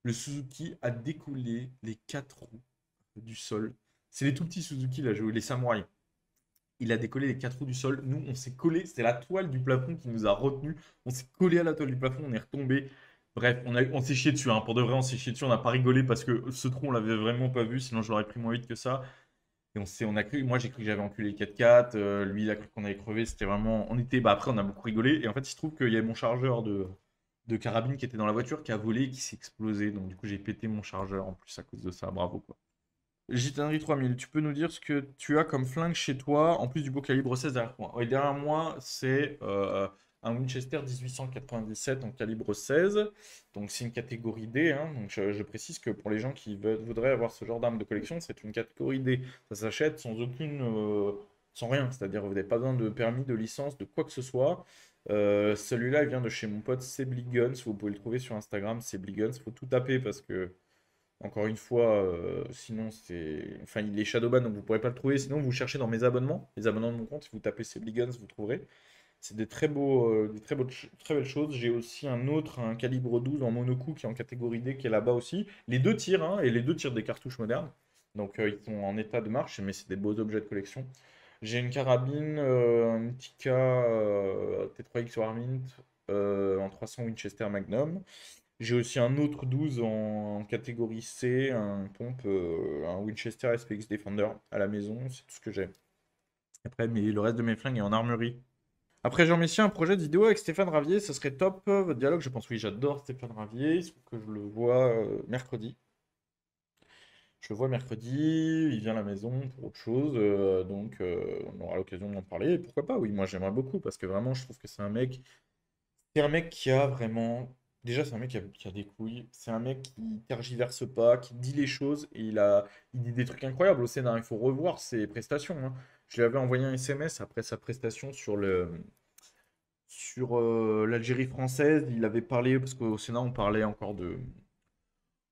Le Suzuki a décollé les 4 roues du sol. C'est les tout petits Suzuki là, les samouraïs. Il a décollé les 4 roues du sol. Nous, on s'est collé. C'est la toile du plafond qui nous a retenus. On s'est collé à la toile du plafond. On est retombé. Bref, on s'est chié dessus, hein. Pour de vrai, on s'est chié dessus. On n'a pas rigolé parce que ce trou, on l'avait vraiment pas vu. Sinon, je l'aurais pris moins vite que ça. Et on a cru, moi j'ai cru que j'avais enculé le 4x4, lui il a cru qu'on avait crevé, c'était vraiment, on était, bah après on a beaucoup rigolé, et en fait il se trouve qu'il y avait mon chargeur de carabine qui était dans la voiture, qui a volé et qui s'est explosé, donc du coup j'ai pété mon chargeur en plus à cause de ça, bravo quoi. Gitanerie 3000, tu peux nous dire ce que tu as comme flingue chez toi, en plus du beau calibre 16 derrière moi? Ouais, derrière moi, c'est un Winchester 1897 en calibre 16. Donc c'est une catégorie D, hein. Donc je précise que pour les gens qui voudraient avoir ce genre d'arme de collection, c'est une catégorie D. Ça s'achète sans sans rien. C'est-à-dire vous n'avez pas besoin de permis, de licence, de quoi que ce soit. Celui-là, il vient de chez mon pote Sebly Guns. Vous pouvez le trouver sur Instagram, Sebly Guns. Il faut tout taper parce que encore une fois, sinon c'est. Enfin, il est Shadowban, donc vous ne pourrez pas le trouver. Sinon, vous cherchez dans mes abonnements, les abonnements de mon compte, si vous tapez Sebligans, vous trouverez. C'est très belles choses. J'ai aussi un autre, un calibre 12 en monocoup qui est en catégorie D, qui est là-bas aussi. Les deux tirent, hein, et les deux tirent des cartouches modernes. Donc ils sont en état de marche, mais c'est des beaux objets de collection. J'ai une carabine, un Tikka T3X Warmint en 300 Winchester Magnum. J'ai aussi un autre 12 en catégorie C, un pompe, un Winchester SPX Defender à la maison, c'est tout ce que j'ai. Après, mais le reste de mes flingues est en armerie. Après, Jean Messia, un projet de vidéo avec Stéphane Ravier, ce serait top. Votre dialogue, je pense, oui, j'adore Stéphane Ravier. Il se trouve que je le vois mercredi. Je le vois mercredi, il vient à la maison pour autre chose, donc on aura l'occasion d'en parler. Et pourquoi pas, oui, moi j'aimerais beaucoup, parce que vraiment, je trouve que c'est un mec qui a vraiment. Déjà, c'est un mec qui a des couilles. C'est un mec qui tergiverse pas, qui dit les choses. Et il dit des trucs incroyables au Sénat. Il faut revoir ses prestations, hein. Je lui avais envoyé un SMS après sa prestation sur l'Algérie française. Il avait parlé, parce qu'au Sénat, on parlait encore de.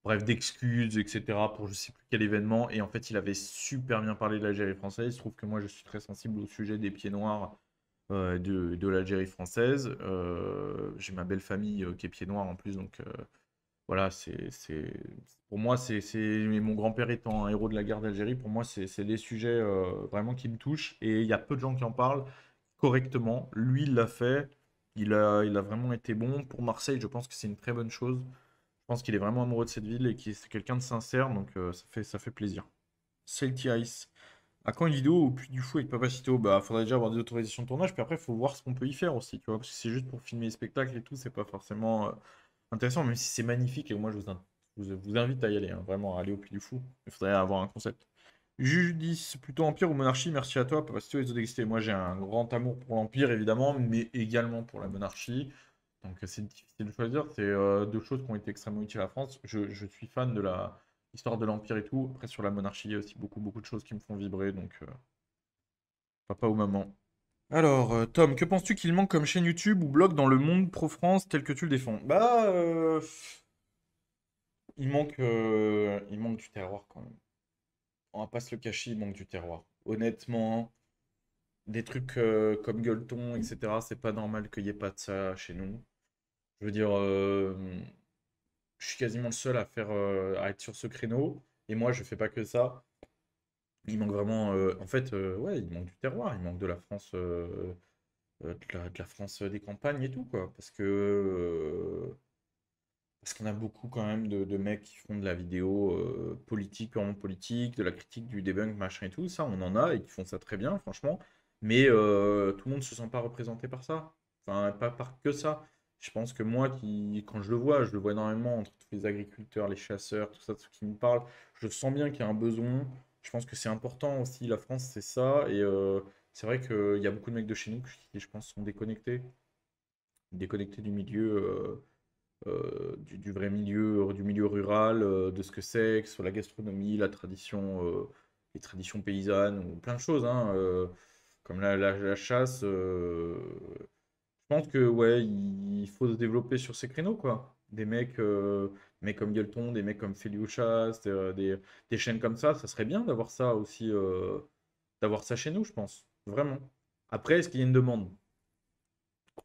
Bref, d'excuses, etc. pour je sais plus quel événement. Et en fait, il avait super bien parlé de l'Algérie française. Il se trouve que moi, je suis très sensible au sujet des pieds noirs de l'Algérie française. J'ai ma belle famille qui est pied noir en plus, donc voilà, pour moi, mon grand-père étant un héros de la guerre d'Algérie, pour moi, c'est des sujets vraiment qui me touchent, et il y a peu de gens qui en parlent correctement. Lui, il l'a fait, il a vraiment été bon. Pour Marseille, je pense que c'est une très bonne chose. Je pense qu'il est vraiment amoureux de cette ville et qu'il c'est quelqu'un de sincère, donc ça fait plaisir. Salty Ice. À quand une vidéo au Puy du Fou avec Papacito? Bah, faudrait déjà avoir des autorisations de tournage, puis après, il faut voir ce qu'on peut y faire aussi, tu vois, parce que c'est juste pour filmer les spectacles et tout, c'est pas forcément intéressant, même si c'est magnifique, et moi, je vous invite à y aller, hein, vraiment, à aller au Puy du Fou. Il faudrait avoir un concept. Judis, plutôt Empire ou Monarchie? Merci à toi, Papacito et Zodexité. Moi, j'ai un grand amour pour l'Empire, évidemment, mais également pour la monarchie. Donc, c'est difficile de choisir. C'est deux choses qui ont été extrêmement utiles à la France. Je suis fan de la histoire de l'Empire et tout. Après, sur la monarchie, il y a aussi beaucoup, beaucoup de choses qui me font vibrer, donc papa ou maman. Alors, Tom, que penses-tu qu'il manque comme chaîne YouTube ou blog dans le monde pro-France tel que tu le défends? Bah, il manque du terroir quand même. On va pas se le cacher, il manque du terroir. Honnêtement, des trucs comme Gueuleton, etc., c'est pas normal qu'il n'y ait pas de ça chez nous. Je veux dire, je suis quasiment le seul à être sur ce créneau. Et moi, je fais pas que ça. Il manque vraiment, en fait, ouais, il manque du terroir. Il manque de la France, de la France des campagnes et tout, quoi. Parce qu'on a beaucoup quand même de mecs qui font de la vidéo politique, purement politique, de la critique, du debunk, machin et tout. Ça, on en a et qui font ça très bien, franchement. Mais tout le monde ne se sent pas représenté par ça. Enfin, pas par que ça. Je pense que moi, quand je le vois énormément entre tous les agriculteurs, les chasseurs, tout ça, ceux qui me parlent. Je sens bien qu'il y a un besoin. Je pense que c'est important aussi. La France, c'est ça. Et c'est vrai qu'il y a beaucoup de mecs de chez nous qui, je pense, sont déconnectés. Déconnectés du milieu. Du vrai milieu, du milieu rural, de ce que c'est, que ce soit la gastronomie, la tradition, les traditions paysannes, ou plein de choses, hein, comme la chasse. Je pense que ouais, il faut se développer sur ces créneaux, quoi. Des mecs comme Guelton, des mecs comme Feliuchas, des chaînes comme ça serait bien d'avoir ça aussi, d'avoir ça chez nous, je pense. Vraiment. Après, est-ce qu'il y a une demande?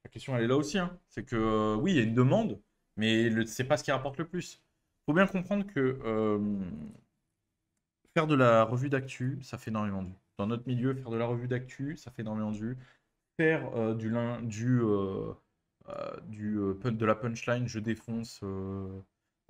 La question, elle est là aussi, hein. C'est que oui, il y a une demande, mais c'est pas ce qui rapporte le plus. Faut bien comprendre que faire de la revue d'actu, ça fait énormément de vues. dans notre milieu, faire de la revue d'actu, ça fait énormément de vues. Faire de la punchline, je défonce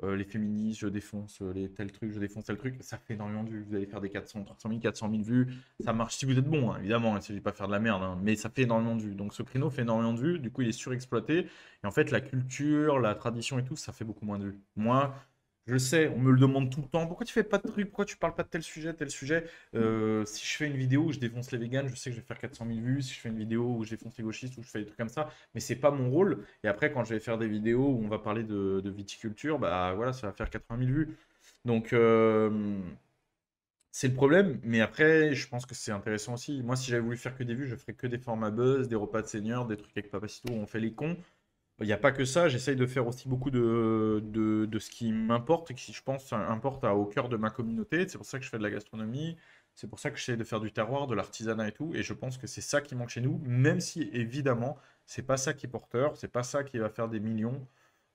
les féministes, je défonce les tel truc, je défonce tel truc, ça fait énormément de vues. Vous allez faire des 400, 300 000, 400 000 vues, ça marche si vous êtes bon, hein, évidemment, il ne s'agit pas de faire de la merde, hein, mais ça fait énormément de vues. Donc ce créneau fait énormément de vues, du coup il est surexploité, et en fait la culture, la tradition et tout, ça fait beaucoup moins de vues. Moi, je sais, on me le demande tout le temps. Pourquoi tu fais pas de trucs? Pourquoi tu parles pas de tel sujet, tel sujet? Si je fais une vidéo où je défonce les véganes, je sais que je vais faire 400 000 vues. Si je fais une vidéo où je défonce les gauchistes, ou je fais des trucs comme ça, mais c'est pas mon rôle. Et après, quand je vais faire des vidéos où on va parler de viticulture, bah voilà, ça va faire 80 000 vues. Donc, c'est le problème. Mais après, je pense que c'est intéressant aussi. Moi, si j'avais voulu faire que des vues, je ferais que des formats buzz, des repas de seniors, des trucs avec Papacito où on fait les cons. Il n'y a pas que ça, j'essaye de faire aussi beaucoup de ce qui m'importe et qui, je pense, importe au cœur de ma communauté. C'est pour ça que je fais de la gastronomie, c'est pour ça que j'essaie de faire du terroir, de l'artisanat et tout. Et je pense que c'est ça qui manque chez nous, même si, évidemment, c'est pas ça qui est porteur, c'est pas ça qui va faire des millions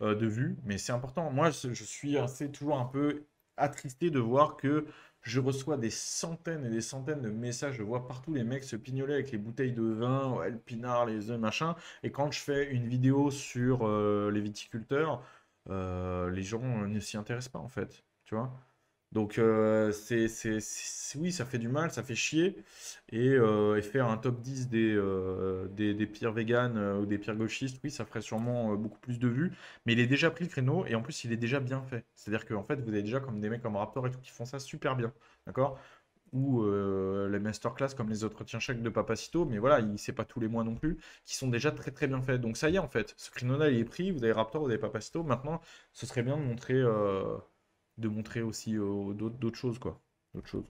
de vues, mais c'est important. Moi, je suis toujours un peu attristé de voir que je reçois des centaines et des centaines de messages, je vois partout les mecs se pignoler avec les bouteilles de vin, ouais, le pinard, les œufs, machin. Et quand je fais une vidéo sur les viticulteurs, les gens ne s'y intéressent pas en fait, tu vois. Donc oui, ça fait du mal, ça fait chier. Et faire un top 10 des pires véganes ou des pires gauchistes, oui, ça ferait sûrement beaucoup plus de vues. Mais il est déjà pris le créneau et en plus il est déjà bien fait. C'est-à-dire qu'en fait vous avez déjà comme des mecs comme Raptor et tout qui font ça super bien. D'accord? Ou les masterclass comme les entretiens chèques de Papacito, mais voilà, c'est pas tous les mois non plus, qui sont déjà très très bien faits. Donc ça y est en fait, ce créneau-là il est pris, vous avez Raptor, vous avez Papacito, maintenant ce serait bien de montrer aussi d'autres choses quoi. D'autres choses.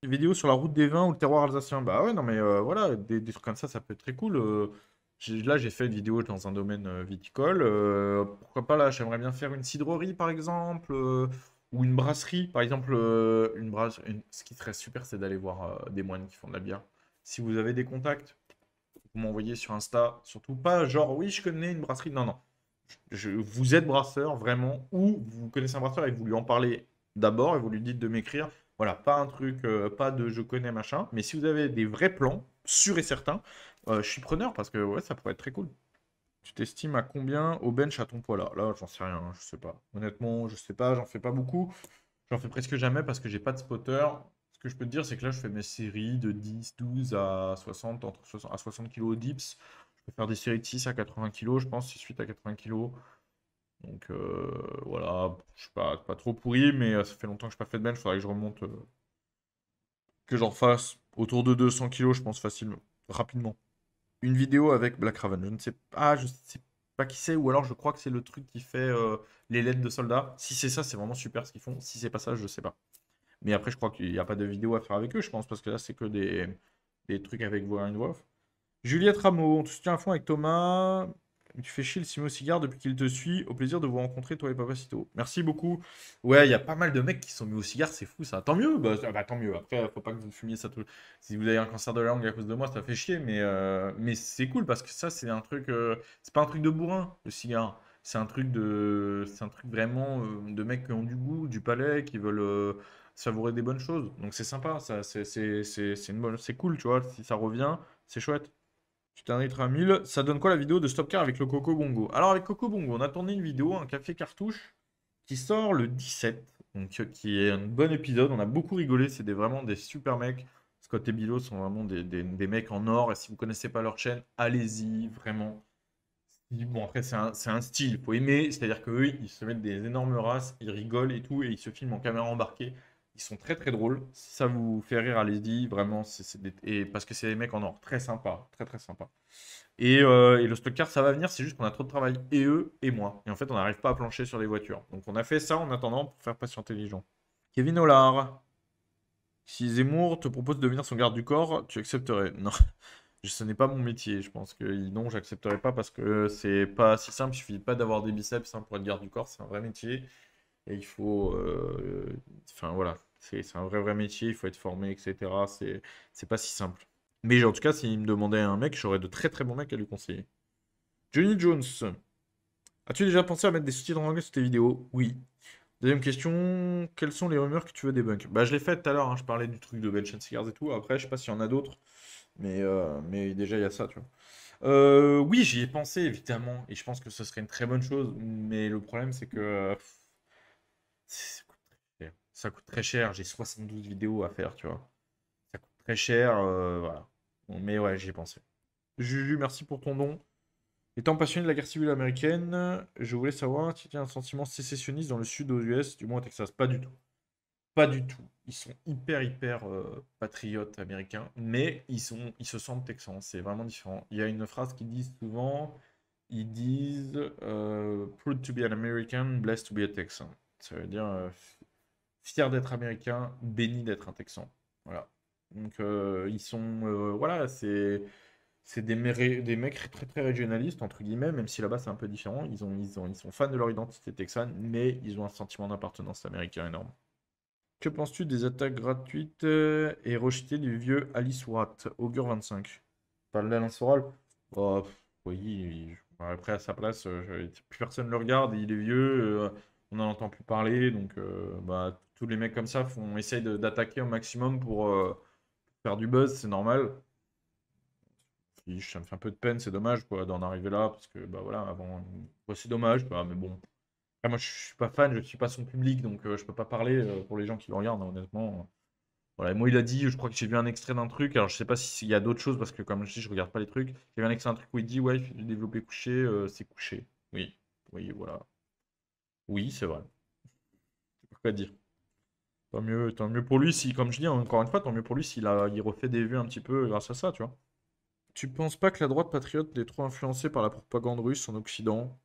Une vidéo sur la route des vins ou le terroir alsacien, bah ouais, non mais voilà, des trucs comme ça peut être très cool. Là j'ai fait une vidéo dans un domaine viticole, pourquoi pas là, j'aimerais bien faire une cidrerie par exemple, ou une brasserie, par exemple, ce qui serait super, c'est d'aller voir des moines qui font de la bière. Si vous avez des contacts, vous m'envoyez sur Insta, surtout pas genre, oui, je connais une brasserie. Non, non. Vous êtes brasseur, vraiment, ou vous connaissez un brasseur et vous lui en parlez d'abord et vous lui dites de m'écrire. Voilà, pas un truc, pas de je connais machin. Mais si vous avez des vrais plans, sûrs et certains, je suis preneur parce que ouais, ça pourrait être très cool. Tu t'estimes à combien au bench à ton poids là? Là, j'en sais rien, hein, je sais pas. Honnêtement, je sais pas, j'en fais pas beaucoup. J'en fais presque jamais parce que j'ai pas de spotter. Ce que je peux te dire, c'est que là, je fais mes séries de 10, 12 à 60, entre 60 à 60 kilos au dips. Je peux faire des séries de 6 à 80 kilos, je pense, 6-8 à 80 kilos. Donc voilà, je suis pas trop pourri, mais ça fait longtemps que je n'ai pas fait de bench. Il faudrait que je remonte, que j'en fasse autour de 200 kilos, je pense, facilement, rapidement. Une vidéo avec Black Raven. Je sais pas qui c'est, ou alors je crois que c'est le truc qui fait les lettres de soldats. Si c'est ça, c'est vraiment super ce qu'ils font. Si c'est pas ça, je sais pas. Mais après, je crois qu'il n'y a pas de vidéo à faire avec eux, je pense, parce que là, c'est que des trucs avec voix et voix off. Juliette Rameau, on te soutient à fond avec Thomas. Tu fais chier le Simo Cigare depuis qu'il te suit. Au plaisir de vous rencontrer, toi et Papacito. Merci beaucoup. Ouais, il y a pas mal de mecs qui sont mis au cigare, c'est fou ça. Tant mieux, tant mieux. Après, faut pas que vous fumiez ça tout. Si vous avez un cancer de la langue à cause de moi, ça fait chier, mais c'est cool parce que ça, c'est un truc. C'est pas un truc de bourrin, le cigare. C'est un truc vraiment de mecs qui ont du goût, du palais, qui veulent savourer des bonnes choses. Donc c'est sympa, ça, c'est cool, tu vois. Si ça revient, c'est chouette. Tu t'en à 1000. Ça donne quoi la vidéo de Stop Car avec le Coco Bongo? Alors avec Coco Bongo, on a tourné une vidéo, un café cartouche, qui sort le 17. Donc qui est un bon épisode. On a beaucoup rigolé. C'est vraiment des super mecs. Scott et Bilo sont vraiment des mecs en or. Et si vous connaissez pas leur chaîne, allez-y, vraiment. Bon, après, c'est un style, faut aimer. C'est-à-dire qu'eux, ils se mettent des énormes races, ils rigolent et tout, et ils se filment en caméra embarquée. Ils sont très très drôles. Si ça vous fait rire, allez-y, vraiment. Et parce que c'est des mecs en or, très sympa, très très sympa. Et le stock car, ça va venir, c'est juste qu'on a trop de travail, et eux, et moi. Et en fait, on n'arrive pas à plancher sur les voitures. Donc on a fait ça en attendant pour faire patienter les gens. Kevin Hollard, si Zemmour te propose de devenir son garde du corps, tu accepterais? Non. Ce n'est pas mon métier, je pense que non, j'accepterai pas parce que c'est pas si simple, il suffit pas d'avoir des biceps hein, pour être garde du corps, c'est un vrai métier et il faut, enfin voilà, c'est un vrai métier, il faut être formé, etc. C'est pas si simple. Mais en tout cas, s'il me demandait un mec, j'aurais de très très bons mecs à lui conseiller. Johnny Jones, as-tu déjà pensé à mettre des sous-titres en anglais sur tes vidéos? Oui. Deuxième question, quelles sont les rumeurs que tu veux débunk? Bah, je l'ai fait tout à l'heure, hein, je parlais du truc de Bench and Cigars et tout. Après, je sais pas s'il y en a d'autres, mais déjà, il y a ça, tu vois. Oui, j'y ai pensé, évidemment, et je pense que ce serait une très bonne chose, mais le problème, c'est que ça coûte très cher. Ça coûte très cher, j'ai 72 vidéos à faire, tu vois. Ça coûte très cher, voilà. Bon, mais ouais, j'y ai pensé. Juju, merci pour ton don. Étant passionné de la guerre civile américaine, je voulais savoir si tu as un sentiment sécessionniste dans le sud aux US, du moins au Texas. Pas du tout. Pas du tout. Ils sont hyper patriotes américains, mais ils se sentent texans. C'est vraiment différent. Il y a une phrase qu'ils disent souvent. Ils disent Proud to be an American, blessed to be a Texan. Ça veut dire fier d'être américain, béni d'être un Texan. Voilà. Donc ils sont voilà, c'est des mecs très régionalistes entre guillemets, même si là-bas c'est un peu différent. Ils sont fans de leur identité texane, mais ils ont un sentiment d'appartenance américain énorme. Que penses-tu des attaques gratuites et rejetées du vieux Alice Watt, Augure 25? Parle d'Alain Soral? Oh, oui, après à sa place, plus personne ne le regarde, il est vieux, on n'en entend plus parler, donc bah, tous les mecs comme ça essayent d'attaquer au maximum pour faire du buzz, c'est normal. Ça me fait un peu de peine, c'est dommage quoi, d'en arriver là, parce que bah voilà, avant, ouais, c'est dommage, quoi, mais bon. Après, moi je suis pas fan, je suis pas son public, donc je peux pas parler pour les gens qui le regardent, hein, honnêtement. Voilà, et moi, il a dit, je crois que j'ai vu un extrait d'un truc, alors je sais pas s'il y a d'autres choses, parce que comme je dis, je regarde pas les trucs. J'ai vu un extrait d'un truc où il dit, ouais, il fait du développé couché, c'est couché. Oui, oui, voilà. Oui, c'est vrai. C'est pas quoi dire. Tant mieux pour lui, si, comme je dis, encore une fois, tant mieux pour lui il refait des vues un petit peu grâce à ça, tu vois. Tu penses pas que la droite patriote est trop influencée par la propagande russe en Occident?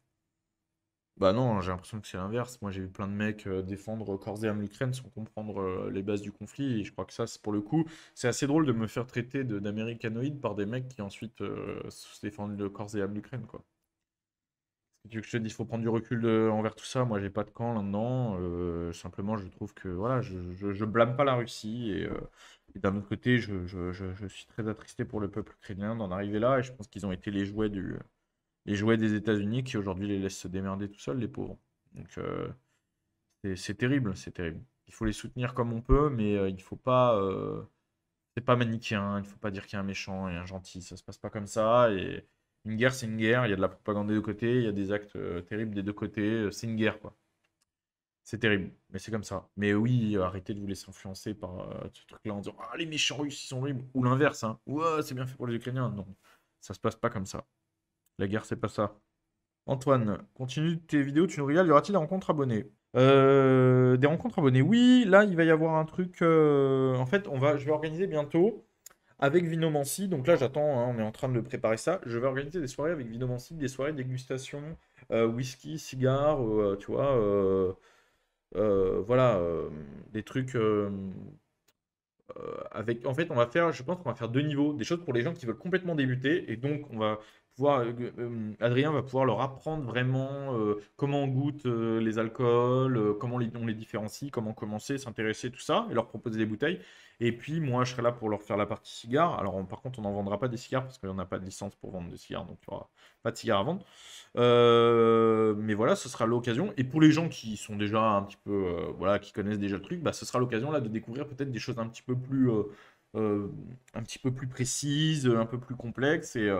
Bah non, j'ai l'impression que c'est l'inverse. Moi, j'ai vu plein de mecs défendre corps et âme l'Ukraine sans comprendre les bases du conflit. Et je crois que ça, c'est pour le coup, c'est assez drôle de me faire traiter d'américanoïde par des mecs qui ensuite se défendent de corps et âme l'Ukraine, quoi. Si tu veux que je te dise, il faut prendre du recul envers tout ça. Moi, j'ai pas de camp là-dedans. Simplement, je trouve que voilà, je blâme pas la Russie. Et d'un autre côté, je suis très attristé pour le peuple ukrainien d'en arriver là. Et je pense qu'ils ont été les jouets des États-Unis qui aujourd'hui les laissent se démerder tout seuls, les pauvres. Donc c'est terrible, c'est terrible. Il faut les soutenir comme on peut, mais il faut pas. C'est pas manichéen, il ne faut pas dire qu'il y a un méchant et un gentil. Ça se passe pas comme ça. Et une guerre, c'est une guerre. Il y a de la propagande des deux côtés, il y a des actes terribles des deux côtés. C'est une guerre, quoi. C'est terrible, mais c'est comme ça. Mais oui, arrêtez de vous laisser influencer par ce truc-là en disant ah, les méchants russes, ils sont horribles. Ou l'inverse, hein. Ouais, c'est bien fait pour les Ukrainiens. Non, ça se passe pas comme ça. La guerre, c'est pas ça. Antoine, continue tes vidéos, tu nous régales. Y aura-t-il des rencontres abonnées? Des rencontres abonnées, oui. Là, il va y avoir un truc. En fait, je vais organiser bientôt avec Vinomancy. Donc là, j'attends, hein, on est en train de préparer ça. Je vais organiser des soirées avec Vinomancy, des soirées dégustation, whisky, cigare, tu vois. Voilà, des trucs. En fait, je pense qu'on va faire deux niveaux, des choses pour les gens qui veulent complètement débuter, et donc on va pouvoir, Adrien va pouvoir leur apprendre vraiment comment on goûte les alcools, on les différencie, comment commencer, s'intéresser, tout ça, et leur proposer des bouteilles. Et puis moi, je serai là pour leur faire la partie cigare. Alors par contre, on n'en vendra pas des cigares parce qu'on n'a pas de licence pour vendre des cigares, donc il n'y aura pas de cigares à vendre. Mais voilà, ce sera l'occasion. Et pour les gens qui sont déjà un petit peu, voilà, qui connaissent déjà le truc, bah, ce sera l'occasion là de découvrir peut-être des choses euh, un petit peu plus précises, un peu plus complexes. Et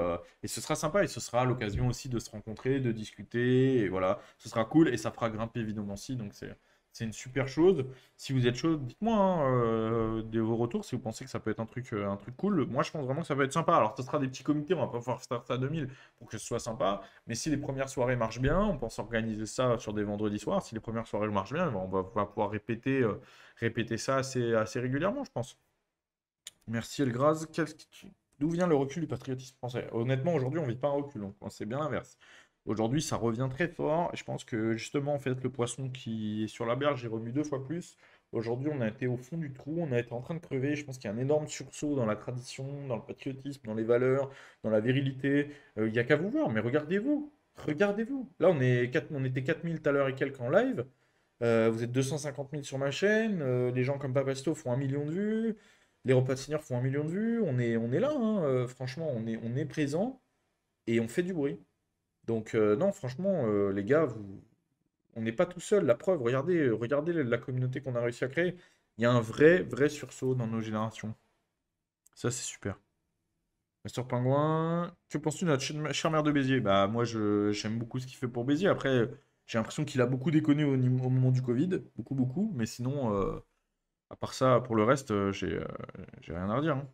ce sera sympa. Et ce sera l'occasion aussi de se rencontrer, de discuter. Et voilà, ce sera cool et ça fera grimper évidemment aussi. Donc c'est une super chose. Si vous êtes chaud, dites-moi hein, de vos retours si vous pensez que ça peut être un truc cool. Moi, je pense vraiment que ça peut être sympa. Alors, ce sera des petits comités, on va pas pouvoir faire ça à 2000 pour que ce soit sympa. Mais si les premières soirées marchent bien, on pense organiser ça sur des vendredis soirs. Si les premières soirées marchent bien, va pouvoir répéter ça assez régulièrement, je pense. Merci Elgraz. D'où vient le recul du patriotisme français? Honnêtement, aujourd'hui, on ne vit pas un recul, c'est bien l'inverse. Aujourd'hui, ça revient très fort. Et je pense que justement, en fait, le poisson qui est sur la berge, j'ai remu deux fois plus. Aujourd'hui, on a été au fond du trou, on a été en train de crever. Je pense qu'il y a un énorme sursaut dans la tradition, dans le patriotisme, dans les valeurs, dans la virilité. Il n'y a qu'à vous voir, mais regardez-vous. Regardez-vous. Là, on était 4000 tout à l'heure et quelques en live. Vous êtes 250 000 sur ma chaîne. Les gens comme Papasto font 1 million de vues. Les repas de seniors font 1 million de vues. On est là, hein, franchement, on est présent et on fait du bruit. Donc, non, franchement, les gars, on n'est pas tout seul. La preuve, regardez la communauté qu'on a réussi à créer. Il y a un vrai sursaut dans nos générations. Ça, c'est super. Master Pingouin, que penses-tu de notre chère mère de Béziers? Bah, moi, j'aime beaucoup ce qu'il fait pour Béziers. Après, j'ai l'impression qu'il a beaucoup déconné au moment du Covid. Beaucoup. Mais sinon, à part ça, pour le reste, j'ai rien à redire, hein.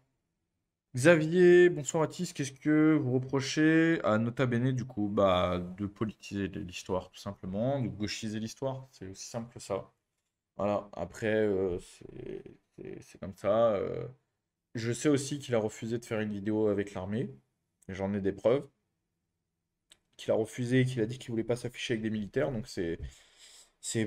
Xavier, bonsoir Mathis, qu'est-ce que vous reprochez à Nota Bene du coup? Bah, de politiser l'histoire tout simplement, de gauchiser l'histoire, c'est aussi simple que ça. Voilà, après, c'est comme ça. Je sais aussi qu'il a refusé de faire une vidéo avec l'armée, j'en ai des preuves. Qu'il a refusé et qu'il a dit qu'il voulait pas s'afficher avec des militaires, donc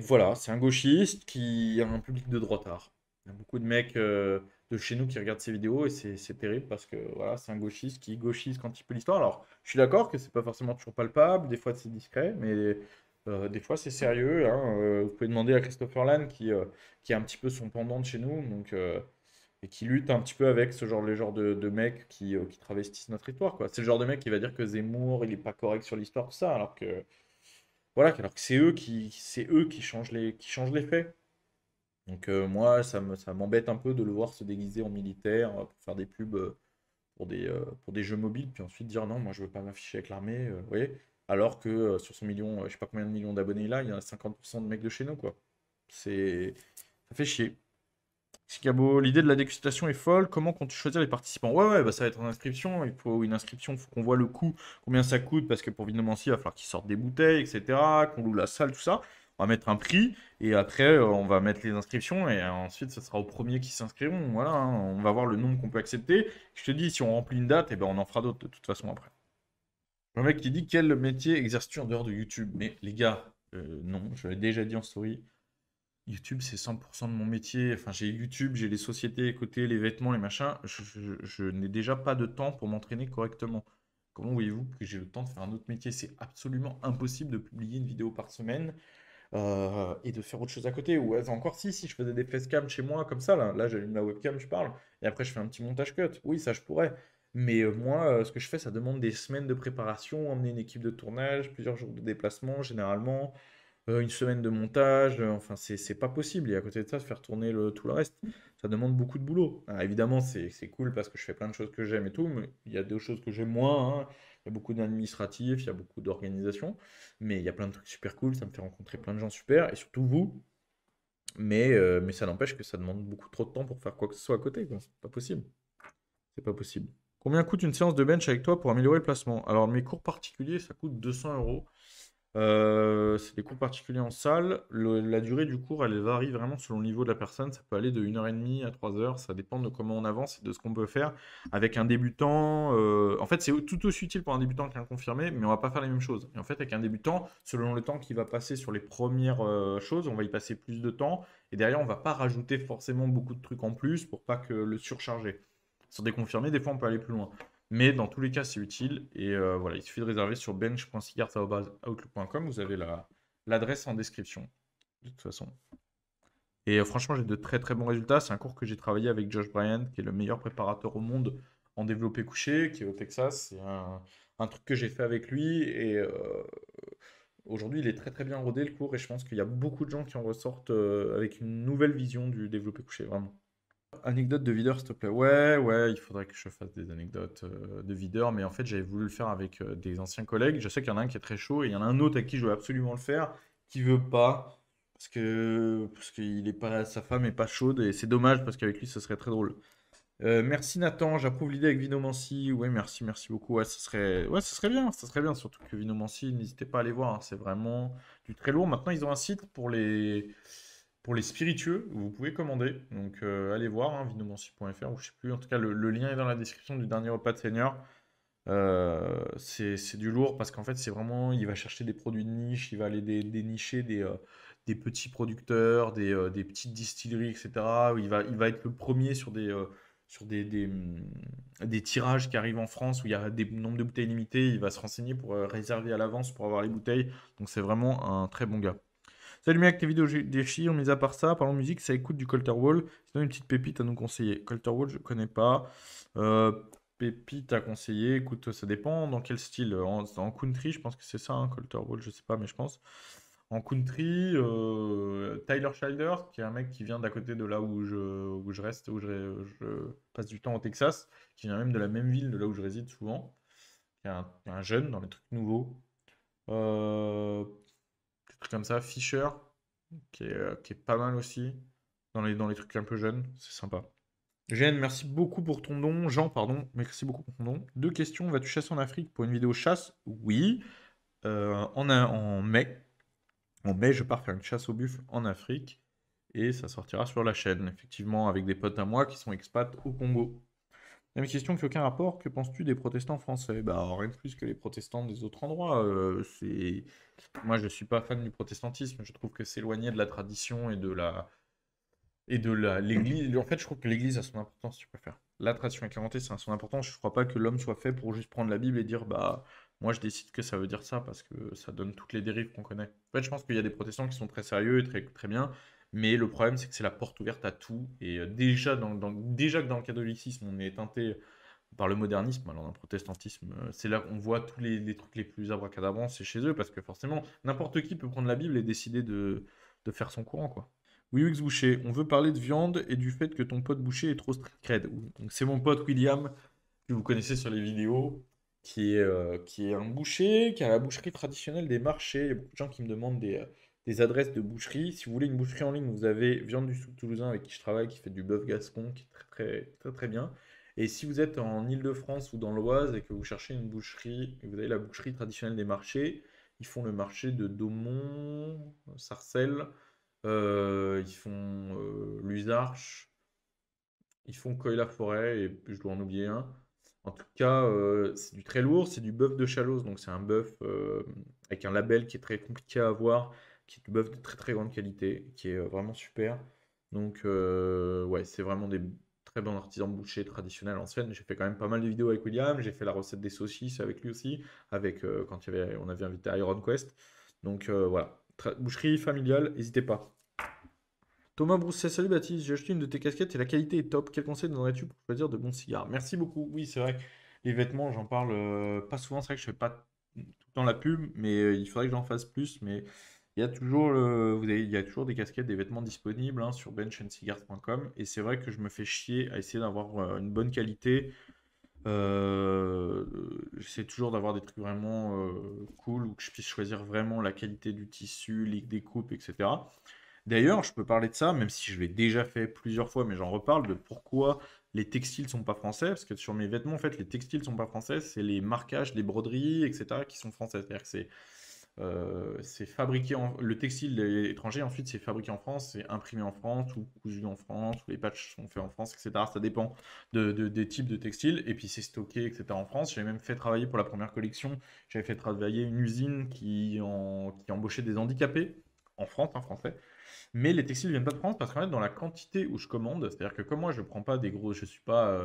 voilà, c'est un gauchiste qui a un public de droitard. Il y a beaucoup de mecs de chez nous qui regardent ces vidéos et c'est terrible parce que voilà, c'est un gauchiste qui gauchise quand il peut l'histoire. Alors, je suis d'accord que c'est pas forcément toujours palpable, des fois c'est discret, mais des fois c'est sérieux, hein. Vous pouvez demander à Christopher Lann qui est un petit peu son pendant de chez nous, donc et qui lutte un petit peu avec le genre de mecs qui travestissent notre histoire, quoi. C'est le genre de mec qui va dire que Zemmour, il est pas correct sur l'histoire, tout ça, alors que voilà, alors que c'est eux qui changent les faits. Donc moi, ça m'embête un peu de le voir se déguiser en militaire pour faire des pubs pour des jeux mobiles, puis ensuite dire non, moi je veux pas m'afficher avec l'armée, vous voyez. Alors que sur son million, je sais pas combien de millions d'abonnés là, il y a 50% de mecs de chez nous, quoi. C'est, ça fait chier. Scabo, l'idée de la dégustation est folle. Comment comptes-tu choisir les participants? Ouais, bah ça va être en inscription. Il faut une inscription, il faut qu'on voit le coût, combien ça coûte, parce que pour Vinomancy, il va falloir qu'ils sortent des bouteilles, etc., qu'on loue la salle, tout ça. On va mettre un prix et après, on va mettre les inscriptions et ensuite, ce sera aux premiers qui s'inscriront. Voilà, hein. On va voir le nombre qu'on peut accepter. Je te dis, si on remplit une date, eh ben, on en fera d'autres de toute façon après. Le mec qui dit quel métier exerces-tu en dehors de YouTube? Mais les gars, non, je l'ai déjà dit en story. YouTube, c'est 100% de mon métier. Enfin, j'ai YouTube, j'ai les sociétés à côté, les vêtements, les machins. Je n'ai déjà pas de temps pour m'entraîner correctement. Comment voyez-vous que j'ai le temps de faire un autre métier? C'est absolument impossible de publier une vidéo par semaine et de faire autre chose à côté. Ou encore si je faisais des facecam chez moi comme ça, là j'allume la webcam, je parle, et après je fais un petit montage cut. Oui, ça je pourrais. Mais moi, ce que je fais, ça demande des semaines de préparation, emmener une équipe de tournage, plusieurs jours de déplacement généralement une semaine de montage, enfin c'est pas possible. Et à côté de ça, faire tourner tout le reste, ça demande beaucoup de boulot. Alors, évidemment, c'est cool parce que je fais plein de choses que j'aime et tout, mais il y a des choses que j'aime moins, hein. Il y a beaucoup d'administratifs, il y a beaucoup d'organisation, mais il y a plein de trucs super cool, ça me fait rencontrer plein de gens super, et surtout vous. Mais ça n'empêche que ça demande beaucoup trop de temps pour faire quoi que ce soit à côté, quoi. C'est pas possible. C'est pas possible. Combien coûte une séance de bench avec toi pour améliorer le placement? Alors, mes cours particuliers, ça coûte 200 euros. C'est des cours particuliers en salle. La durée du cours, elle varie vraiment selon le niveau de la personne. Ça peut aller de 1h30 à 3 heures. Ça dépend de comment on avance et de ce qu'on peut faire. Avec un débutant, en fait, c'est tout aussi utile pour un débutant qu'un confirmé, mais on va pas faire les mêmes choses. Et en fait, avec un débutant, selon le temps qu'il va passer sur les premières choses, on va y passer plus de temps. Et derrière, on va pas rajouter forcément beaucoup de trucs en plus pour pas que le surcharger. Sur des confirmés, des fois, on peut aller plus loin. Mais dans tous les cas, c'est utile. Et voilà, il suffit de réserver sur bench.sigart@outlook.com. Vous avez l'adresse en description, de toute façon. Et franchement, j'ai de très bons résultats. C'est un cours que j'ai travaillé avec Josh Bryant, qui est le meilleur préparateur au monde en développé couché, qui est au Texas. C'est un truc que j'ai fait avec lui. Et aujourd'hui, il est très bien rodé, le cours. Et je pense qu'il y a beaucoup de gens qui en ressortent avec une nouvelle vision du développé couché, vraiment. Anecdote de videur, s'il te plaît. Ouais, il faudrait que je fasse des anecdotes de videur, mais en fait, j'avais voulu le faire avec des anciens collègues. Je sais qu'il y en a un qui est très chaud et il y en a un autre à qui je veux absolument le faire, qui veut pas, parce qu'il est pas, sa femme est pas chaude et c'est dommage parce qu'avec lui, ce serait très drôle. Merci Nathan, j'approuve l'idée avec Vinomancy. Ouais, merci beaucoup. Ça serait bien, surtout que Vinomancy, n'hésitez pas à aller voir, hein. C'est vraiment du très lourd. Maintenant, ils ont un site pour les spiritueux, vous pouvez commander. Donc allez voir, hein, vinomancy.fr ou je sais plus. En tout cas, le lien est dans la description du dernier repas de Seigneur. C'est du lourd parce qu'en fait, c'est vraiment, il va chercher des produits de niche, il va aller dénicher des petits producteurs, des petites distilleries, etc. Il va être le premier sur des tirages qui arrivent en France où il y a des nombres de bouteilles limitées. Il va se renseigner pour réserver à l'avance pour avoir les bouteilles. Donc c'est vraiment un très bon gars. Salut mec, tes vidéos déchirent, mis à part ça, parlons musique, ça écoute du Colter Wall. Sinon, une petite pépite à nous conseiller. Colter Wall, je connais pas. Euh, Pépite à conseiller, écoute, ça dépend dans quel style. En country, je pense que c'est ça, hein, Colter Wall, je sais pas, mais je pense. En country, Tyler Childers, qui est un mec qui vient d'à côté de là où je reste, je passe du temps au Texas, qui vient même de la même ville de là où je réside souvent, qui est un jeune dans les trucs nouveaux. Des trucs comme ça. Fisher, qui est pas mal aussi, dans les trucs un peu jeunes, c'est sympa. Jeanne, merci beaucoup pour ton don. Jean, pardon, merci beaucoup pour ton don. Deux questions. Vas-tu chasser en Afrique pour une vidéo chasse? Oui. En mai. En mai, je pars faire une chasse au buffle en Afrique. Et ça sortira sur la chaîne, effectivement, avec des potes à moi qui sont expats au Congo. Même question qui n'a aucun rapport. Que penses-tu des protestants français? Bah, rien de plus que les protestants des autres endroits. Moi, je ne suis pas fan du protestantisme. Je trouve que c'est éloigné de la tradition et de l'Église. En fait, je trouve que l'Église a son importance, si tu préfères. La tradition avec l'inventé, ça a son importance. Je ne crois pas que l'homme soit fait pour juste prendre la Bible et dire, bah, moi, je décide que ça veut dire ça parce que ça donne toutes les dérives qu'on connaît. En fait, je pense qu'il y a des protestants qui sont très sérieux et très, très bien. Mais le problème, c'est que c'est la porte ouverte à tout. Et déjà que dans le catholicisme, on est teinté par le modernisme, alors dans le protestantisme, c'est là qu'on voit tous les trucs les plus abracadabrants, c'est chez eux, parce que forcément, n'importe qui peut prendre la Bible et décider de faire son courant, quoi. Oui, Wix Boucher, on veut parler de viande et du fait que ton pote Boucher est trop street cred. Donc c'est mon pote William, que vous connaissez sur les vidéos, qui est un boucher, qui a la boucherie traditionnelle des marchés. Il y a beaucoup de gens qui me demandent des adresses de boucherie. Si vous voulez une boucherie en ligne, vous avez Viande du Souk Toulousain avec qui je travaille, qui fait du bœuf gascon, qui est très très très très bien. Et si vous êtes en Île-de-France ou dans l'Oise et que vous cherchez une boucherie, et vous avez la boucherie traditionnelle des marchés, ils font le marché de Daumont, Sarcelles, ils font l'Usarche, ils font Coy-la-Forêt, et je dois en oublier un. En tout cas, c'est du très lourd, c'est du bœuf de Chalosse, donc c'est un bœuf avec un label qui est très compliqué à avoir, qui est du bœuf de très très grande qualité, qui est vraiment super. Donc, ouais, c'est vraiment des très bons artisans bouchers traditionnels anciennes. J'ai fait quand même pas mal de vidéos avec William, j'ai fait la recette des saucisses avec lui aussi, quand on avait invité Iron Quest. Donc, voilà, boucherie familiale, n'hésitez pas. Thomas Brousset, salut Baptiste, j'ai acheté une de tes casquettes et la qualité est top. Quel conseil donnerais-tu pour choisir de bons cigares? Merci beaucoup. Oui, c'est vrai que les vêtements, j'en parle pas souvent. C'est vrai que je fais pas tout le temps la pub, mais il faudrait que j'en fasse plus. Mais il y a toujours des casquettes, des vêtements disponibles hein, sur benchandcigars.com. Et c'est vrai que je me fais chier à essayer d'avoir une bonne qualité. J'essaie toujours d'avoir des trucs vraiment cool où que je puisse choisir vraiment la qualité du tissu, les découpes, etc. D'ailleurs, je peux parler de ça, même si je l'ai déjà fait plusieurs fois, mais j'en reparle de pourquoi les textiles sont pas français. Parce que sur mes vêtements, en fait, les textiles sont pas français, c'est les marquages, les broderies, etc. qui sont français. C'est-à-dire que c'est fabriqué le textile est étranger, ensuite c'est fabriqué en France, c'est imprimé en France ou cousu en France, ou les patchs sont faits en France, etc. Ça dépend des types de textiles, et puis c'est stocké, etc. en France. J'avais même fait travailler pour la première collection, j'avais fait travailler une usine qui embauchait des handicapés en France, en français. Mais les textiles viennent pas de France parce qu'en fait, dans la quantité où je commande, c'est-à-dire que comme moi, je prends pas des gros, je suis pas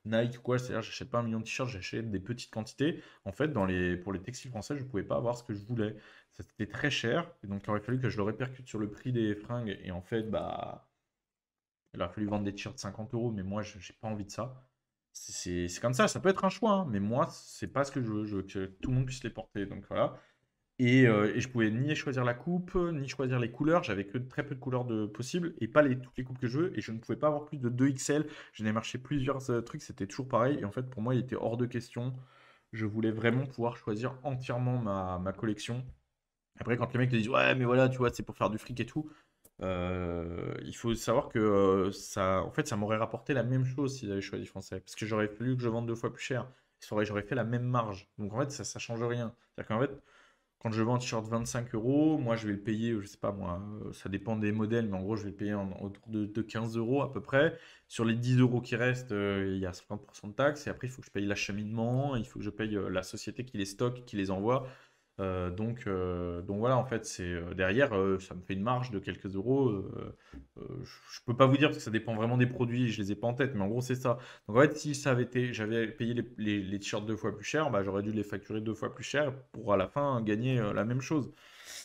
Nike ou quoi, c'est-à-dire j'achète pas un million de t-shirts, j'achète des petites quantités. En fait, pour les textiles français, je pouvais pas avoir ce que je voulais. Ça c'était très cher, et donc il aurait fallu que je le répercute sur le prix des fringues. Et en fait, bah, il aurait fallu vendre des t-shirts 50 euros, mais moi, j'ai pas envie de ça. C'est comme ça peut être un choix, hein, mais moi, c'est pas ce que je veux. Je veux que tout le monde puisse les porter. Donc voilà. Et je pouvais ni choisir la coupe, ni choisir les couleurs. J'avais que très peu de couleurs possibles et pas toutes les coupes que je veux. Et je ne pouvais pas avoir plus de 2 XL. Je n'ai marché plusieurs trucs, c'était toujours pareil. Et en fait, pour moi, il était hors de question. Je voulais vraiment pouvoir choisir entièrement ma collection. Après, quand les mecs te disent, ouais, mais voilà, tu vois, c'est pour faire du fric et tout. Il faut savoir que en fait, ça m'aurait rapporté la même chose si j'avais choisi français. Parce que j'aurais fallu que je vende 2 fois plus cher. J'aurais fait la même marge. Donc en fait, ça change rien. C'est-à-dire qu'en fait, quand je vends un t-shirt 25 euros, moi je vais le payer, je sais pas moi, ça dépend des modèles, mais en gros je vais le payer autour de 15 euros à peu près. Sur les 10 euros qui restent, il y a 50% de taxes, et après il faut que je paye l'acheminement, il faut que je paye la société qui les stocke, qui les envoie. Donc voilà, en fait, derrière, ça me fait une marge de quelques euros. Je peux pas vous dire parce que ça dépend vraiment des produits, je les ai pas en tête, mais en gros, c'est ça. Donc en fait, si ça avait été, j'avais payé les t-shirts 2 fois plus cher, bah, j'aurais dû les facturer 2 fois plus cher pour à la fin gagner la même chose.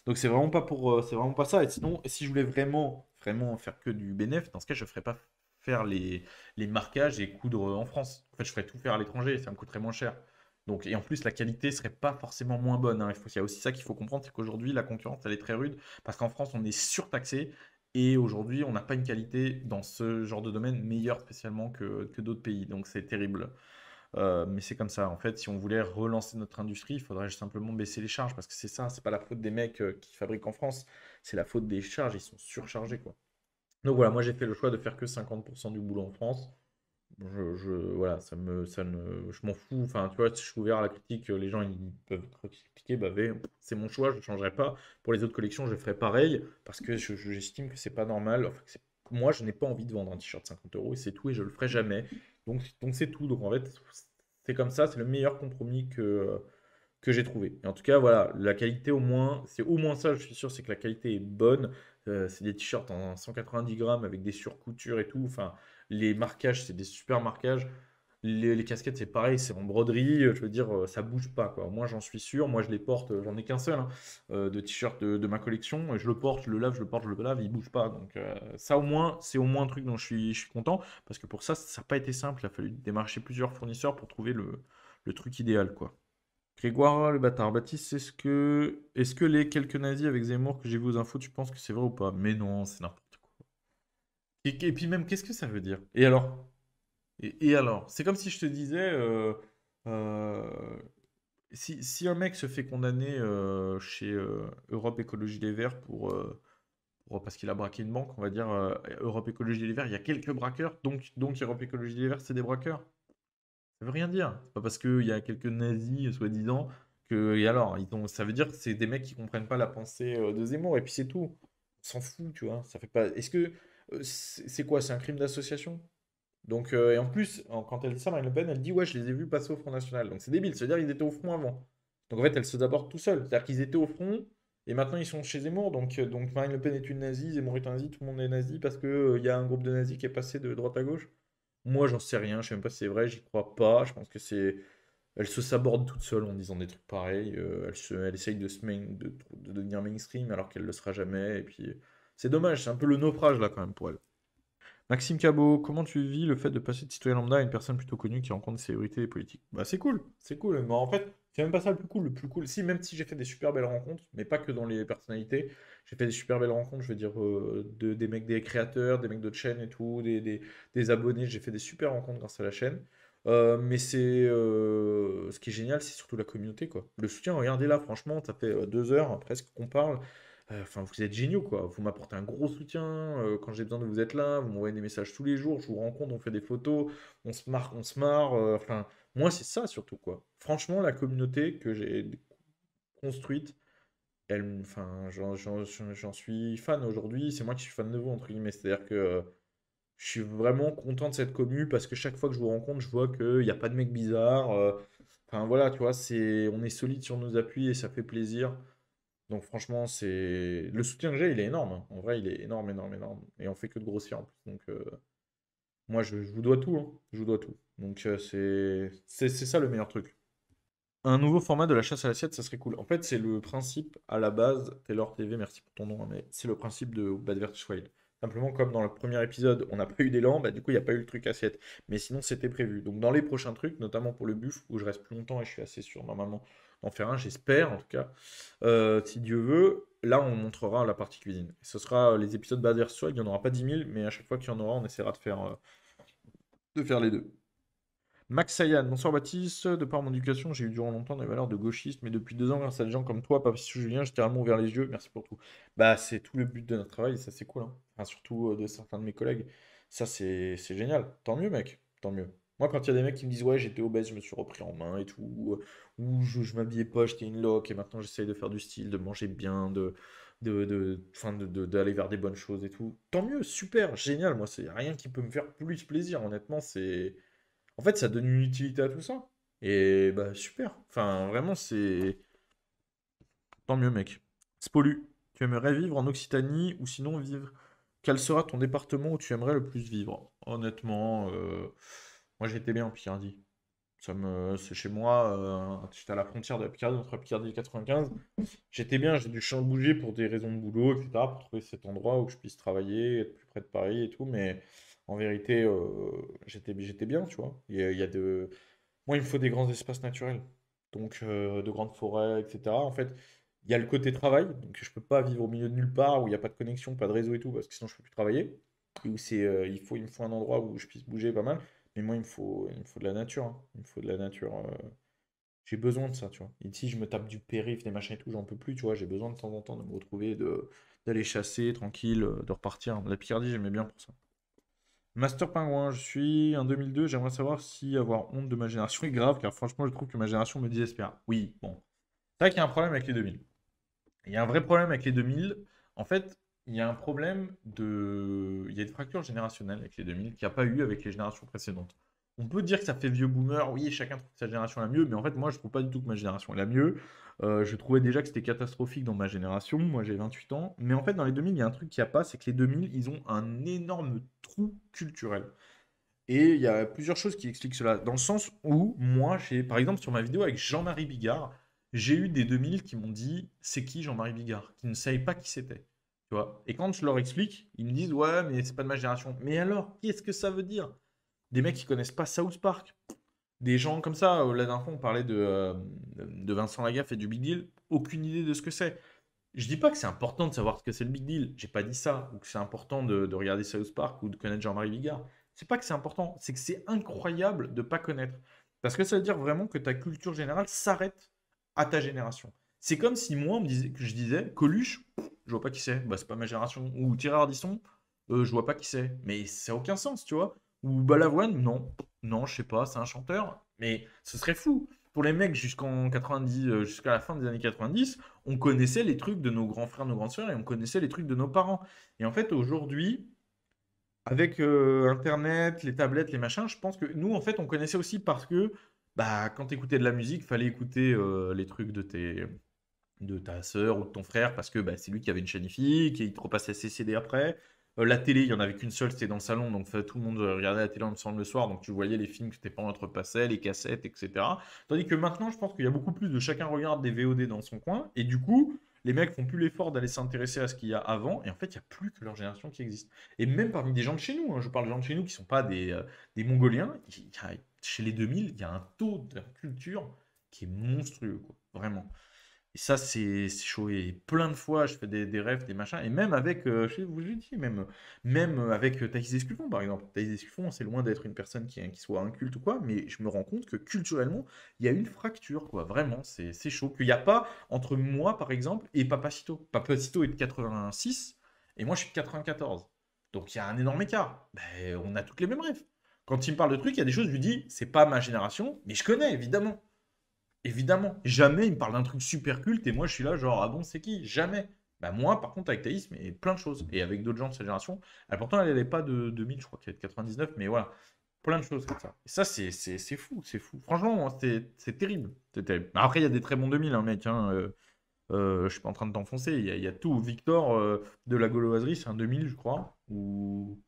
Donc c'est vraiment pas ça. Et sinon, si je voulais vraiment, vraiment faire que du bénéf, dans ce cas, je ferais pas faire les marquages et coudre en France. En fait, je ferais tout faire à l'étranger et ça me coûterait moins cher. Donc, et en plus, la qualité serait pas forcément moins bonne, hein. Il y a aussi ça qu'il faut comprendre, c'est qu'aujourd'hui, la concurrence, elle est très rude, parce qu'en France, on est surtaxé, et aujourd'hui, on n'a pas une qualité dans ce genre de domaine meilleure spécialement que d'autres pays. Donc, c'est terrible. Mais c'est comme ça. En fait, si on voulait relancer notre industrie, il faudrait simplement baisser les charges, parce que c'est ça, c'est pas la faute des mecs qui fabriquent en France, c'est la faute des charges, ils sont surchargés, quoi. Donc voilà, moi j'ai fait le choix de faire que 50% du boulot en France. Voilà, je m'en fous. Enfin, tu vois, si je suis ouvert à la critique, les gens ils peuvent critiquer, baver. C'est mon choix, je ne changerai pas. Pour les autres collections, je ferai pareil parce que j'estime que c'est pas normal. Enfin, moi, je n'ai pas envie de vendre un t-shirt 50 euros et c'est tout et je le ferai jamais. Donc c'est tout. Donc en fait, c'est comme ça, c'est le meilleur compromis que j'ai trouvé. Et en tout cas, voilà, la qualité au moins, c'est au moins ça, je suis sûr, c'est que la qualité est bonne. C'est des t-shirts en 190 grammes avec des surcoutures et tout. Enfin, les marquages, c'est des super marquages. Les casquettes, c'est pareil, c'est en broderie. Je veux dire, ça bouge pas, quoi. Moi, j'en suis sûr. Moi, je les porte, j'en ai qu'un seul, hein, de t-shirt de ma collection. Je le porte, je le lave, je le porte, je le lave, il bouge pas. Donc, ça, au moins, c'est au moins un truc dont je suis content. Parce que pour ça, ça n'a pas été simple. Il a fallu démarcher plusieurs fournisseurs pour trouver le truc idéal, quoi. Grégoire le bâtard. Baptiste, est-ce que les quelques nazis avec Zemmour que j'ai vu aux infos, tu penses que c'est vrai ou pas? Mais non, c'est n'importe quoi. Et puis même, qu'est-ce que ça veut dire? Et alors? Et alors? C'est comme si je te disais, euh, si un mec se fait condamner chez Europe Écologie Les Verts parce qu'il a braqué une banque, on va dire Europe Écologie Les Verts, il y a quelques braqueurs, donc Europe Écologie Les Verts, c'est des braqueurs. Ça veut rien dire. C'est pas parce qu'il y a quelques nazis, soi-disant, que. Et alors, ça veut dire que c'est des mecs qui comprennent pas la pensée de Zemmour, et puis c'est tout. On s'en fout, tu vois. Ça fait pas. Est-ce que. C'est quoi? C'est un crime d'association? Donc, et en plus, quand elle dit ça, Marine Le Pen, elle dit, ouais, je les ai vus passer au Front National. Donc c'est débile, c'est-à-dire qu'ils étaient au front avant. Donc en fait, elle se d'abord tout seul. C'est-à-dire qu'ils étaient au front, et maintenant ils sont chez Zemmour. Donc Marine Le Pen est une nazie, Zemmour est un nazi, tout le monde est nazi parce qu'il y a un groupe de nazis qui est passé de droite à gauche. Moi, j'en sais rien, je sais même pas si c'est vrai, j'y crois pas. Je pense que c'est. Elle se saborde toute seule en disant des trucs pareils. Elle essaye de devenir mainstream alors qu'elle le sera jamais. Et puis, c'est dommage, c'est un peu le naufrage là quand même pour elle. Maxime Cabot, comment tu vis le fait de passer de citoyen lambda à une personne plutôt connue qui rencontre des célébrités et politiques? Bah, c'est cool, c'est cool. Mais en fait, c'est même pas ça le plus cool. Le plus cool, si, même si j'ai fait des super belles rencontres, mais pas que dans les personnalités, j'ai fait des super belles rencontres, je veux dire, des mecs, des créateurs, des mecs d'autres chaînes et tout, des abonnés. J'ai fait des super rencontres grâce à la chaîne. Mais ce qui est génial, c'est surtout la communauté, quoi. Le soutien, regardez là, franchement, ça fait 2 heures presque qu'on parle. Enfin, vous êtes géniaux, quoi. Vous m'apportez un gros soutien quand j'ai besoin de vous être là. Vous m'envoyez des messages tous les jours. Je vous rencontre, on fait des photos, on se marre, on se marre. Enfin, moi, c'est ça surtout, quoi. Franchement, la communauté que j'ai construite, enfin, j'en suis fan aujourd'hui. C'est moi qui suis fan de vous, entre guillemets. C'est-à-dire que je suis vraiment content de cette commu parce que chaque fois que je vous rencontre, je vois qu'il n'y a pas de mecs bizarres. Enfin, voilà, tu vois, on est solide sur nos appuis et ça fait plaisir. Donc franchement, le soutien que j'ai, il est énorme, hein. En vrai, il est énorme, énorme, énorme. Et on fait que de grossir en plus. Donc moi, je vous dois tout, hein. Je vous dois tout. Donc c'est ça le meilleur truc. Un nouveau format de la chasse à l'assiette, ça serait cool. En fait, c'est le principe à la base, Taylor TV, merci pour ton nom, hein, mais c'est le principe de Bad vs Wild. Simplement, comme dans le premier épisode, on n'a pas eu d'élan, bah, du coup, il n'y a pas eu le truc assiette. Mais sinon, c'était prévu. Donc, dans les prochains trucs, notamment pour le buff, où je reste plus longtemps et je suis assez sûr, normalement, d'en faire un, j'espère en tout cas, si Dieu veut, là, on montrera la partie cuisine. Et ce sera les épisodes Bad vs Wild, il n'y en aura pas 10 000, mais à chaque fois qu'il y en aura, on essaiera de faire les deux. Max Sayan, bonsoir Baptiste. De par mon éducation, j'ai eu durant longtemps des valeurs de gauchiste, mais depuis 2 ans, grâce à des gens comme toi, Papy Julien, j'ai littéralement ouvert les yeux. Merci pour tout. Bah, c'est tout le but de notre travail, et ça c'est cool, hein. Enfin, surtout de certains de mes collègues. Ça, c'est génial. Tant mieux, mec. Tant mieux. Moi, quand il y a des mecs qui me disent, ouais, j'étais obèse, je me suis repris en main et tout, ou je m'habillais pas, j'étais une loque, et maintenant j'essaye de faire du style, de manger bien, enfin, d'aller vers des bonnes choses et tout. Tant mieux, super, génial. Moi, c'est rien qui peut me faire plus plaisir, honnêtement, c'est. En fait, ça donne une utilité à tout ça. Et bah super. Enfin, vraiment, c'est. Tant mieux, mec. Spolu, tu aimerais vivre en Occitanie ou sinon vivre. Quel sera ton département où tu aimerais le plus vivre? Honnêtement, moi j'étais bien en Picardie. C'est chez moi, j'étais à la frontière de la Picardie, entre la Picardie et le 95. J'étais bien, j'ai dû bouger pour des raisons de boulot, etc., pour trouver cet endroit où je puisse travailler, être plus près de Paris et tout, mais en vérité, j'étais bien, tu vois. Il y a de. Moi, il me faut des grands espaces naturels. donc de grandes forêts, etc. En fait, il y a le côté travail, donc je peux pas vivre au milieu de nulle part où il n'y a pas de connexion, pas de réseau et tout, parce que sinon je peux plus travailler. Et où il me faut un endroit où je puisse bouger pas mal. Mais moi, il me faut de la nature, hein. Il me faut de la nature. J'ai besoin de ça, tu vois. Ici, je me tape du périph', des machins et tout, j'en peux plus, tu vois. J'ai besoin de temps en temps de me retrouver, d'aller chasser tranquille, de repartir. La Picardie, j'aimais bien pour ça. Master Pingouin, je suis en 2002. J'aimerais savoir si avoir honte de ma génération est grave, car franchement, je trouve que ma génération me désespère. Oui, bon. C'est vrai qu'il y a un problème avec les 2000. Il y a un vrai problème avec les 2000. En fait, il y a un problème de... Il y a une fracture générationnelle avec les 2000 qu'il n'y a pas eu avec les générations précédentes. On peut dire que ça fait vieux boomer, oui, chacun trouve que sa génération est la mieux, mais en fait, moi, je trouve pas du tout que ma génération est la mieux. Je trouvais déjà que c'était catastrophique dans ma génération. Moi, j'ai 28 ans. Mais en fait, dans les 2000, il y a un truc qui n'y a pas, c'est que les 2000, ils ont un énorme trou culturel. Et il y a plusieurs choses qui expliquent cela. Dans le sens où, moi, par exemple, sur ma vidéo avec Jean-Marie Bigard, j'ai eu des 2000 qui m'ont dit c'est qui Jean-Marie Bigard, qui ne savaient pas qui c'était. Tu vois. Et quand je leur explique, ils me disent ouais, mais c'est pas de ma génération. Mais alors, qu'est-ce que ça veut dire? Des mecs qui connaissent pas South Park. Des gens comme ça, la dernière fois, on parlait de Vincent Lagaffe et du Big Deal. Aucune idée de ce que c'est. Je dis pas que c'est important de savoir ce que c'est le Big Deal. J'ai pas dit ça. Ou que c'est important de regarder South Park ou de connaître Jean-Marie Bigard. C'est pas que c'est important. C'est que c'est incroyable de pas connaître. Parce que ça veut dire vraiment que ta culture générale s'arrête à ta génération. C'est comme si moi, que je disais Coluche, je vois pas qui c'est. Bah, c'est pas ma génération. Ou Thierry Ardisson, je vois pas qui c'est. Mais ça a aucun sens, tu vois. Ou Balavoine, non. Non, je sais pas, c'est un chanteur. Mais ce serait fou. Pour les mecs jusqu'en 90, jusqu'à la fin des années 90, on connaissait les trucs de nos grands frères, nos grandes sœurs, et on connaissait les trucs de nos parents. Et en fait, aujourd'hui, avec Internet, les tablettes, les machins, je pense que nous, en fait, on connaissait aussi parce que bah, quand tu écoutais de la musique, fallait écouter les trucs de ta sœur ou de ton frère parce que bah, c'est lui qui avait une chaîne IFI, et il te repassait ses CD après. La télé, il n'y en avait qu'une seule, c'était dans le salon, donc tout le monde regardait la télé ensemble le soir, donc tu voyais les films que tes parents te repassaient, les cassettes, etc. Tandis que maintenant, je pense qu'il y a beaucoup plus de chacun regarde des VOD dans son coin, et du coup, les mecs font plus l'effort d'aller s'intéresser à ce qu'il y a avant, et en fait, il n'y a plus que leur génération qui existe. Et même parmi des gens de chez nous, hein, je parle de gens de chez nous qui ne sont pas des Mongoliens, chez les 2000, il y a un taux de culture qui est monstrueux, quoi, vraiment. Et ça, c'est chaud. Et plein de fois, je fais des rêves, des machins. Et même avec, je vous l'ai dit, même avec Thaïs Escuffon, par exemple. Thaïs Escuffon, c'est loin d'être une personne qui soit inculte ou quoi, mais je me rends compte que culturellement, il y a une fracture, quoi. Vraiment, c'est chaud. Qu'il n'y a pas entre moi, par exemple, et Papacito. Papacito est de 86, et moi, je suis de 94. Donc, il y a un énorme écart. Ben, on a toutes les mêmes rêves. Quand il me parle de trucs, il y a des choses, je lui dis, c'est pas ma génération, mais je connais, évidemment. Évidemment, jamais il me parle d'un truc super culte et moi je suis là genre ah bon c'est qui? Jamais. Bah moi par contre avec Thaïs mais plein de choses et avec d'autres gens de sa génération. Pourtant elle n'est pas de 2000 je crois qu'elle est de 99 mais voilà plein de choses comme ça. Et ça c'est fou c'est fou. Franchement moi, c'est terrible. C'est terrible. Après il y a des très bons 2000 hein, mec hein, je suis pas en train de t'enfoncer. Il y a tout. Victor de la Gauloiserie c'est un 2000 je crois ou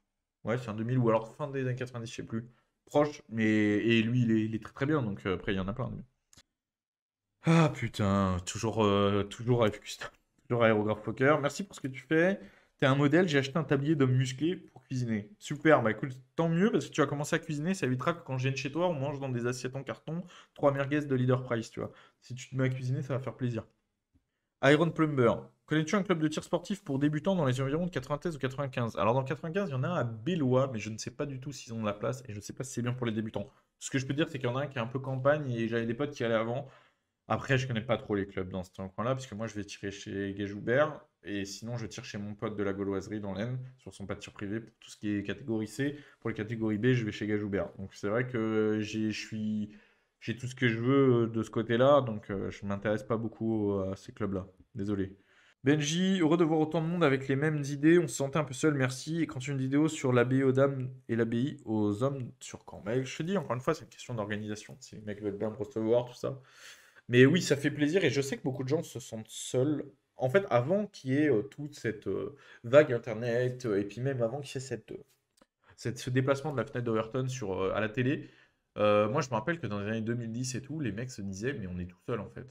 ouais c'est un 2000 ou alors fin des années 90 je sais plus. Proche mais et lui il est très très bien donc après il y en a plein. Ah putain, toujours avec toujours aérographe poker. Merci pour ce que tu fais. T'es un modèle, j'ai acheté un tablier d'homme musclé pour cuisiner. Super, bah écoute, tant mieux parce que tu vas commencer à cuisiner, ça évitera que quand je vienne chez toi, on mange dans des assiettes en carton, 3 merguez de Leader Price, tu vois. Si tu te mets à cuisiner, ça va faire plaisir. Iron Plumber. Connais-tu un club de tir sportif pour débutants dans les environs de 93 ou 95? Alors dans le 95, il y en a un à Bélois, mais je ne sais pas du tout s'ils ont de la place et je ne sais pas si c'est bien pour les débutants. Ce que je peux dire, c'est qu'il y en a un qui est un peu campagne et j'avais des potes qui allaient avant. Après, je connais pas trop les clubs dans ce coin-là, parce que moi, je vais tirer chez Guéjoubert, et sinon, je tire chez mon pote de la Gauloiserie dans l'Aisne, sur son pas de tir privé, pour tout ce qui est catégorie C. Pour les catégories B, je vais chez Guéjoubert. Donc, c'est vrai que j'ai tout ce que je veux de ce côté-là, donc je m'intéresse pas beaucoup à ces clubs-là. Désolé. Benji, heureux de voir autant de monde avec les mêmes idées. On se sentait un peu seul, merci. Et quand tu une vidéo sur l'abbaye aux dames et l'abbaye aux hommes, sur quand? Mais je te dis, encore une fois, c'est une question d'organisation. Si les mecs veulent bien me recevoir, tout ça. Mais oui, ça fait plaisir et je sais que beaucoup de gens se sentent seuls. En fait, avant qu'il y ait toute cette vague Internet, et puis même avant qu'il y ait ce déplacement de la fenêtre d'Overton à la télé, moi je me rappelle que dans les années 2010 et tout, les mecs se disaient, mais on est tout seul en fait.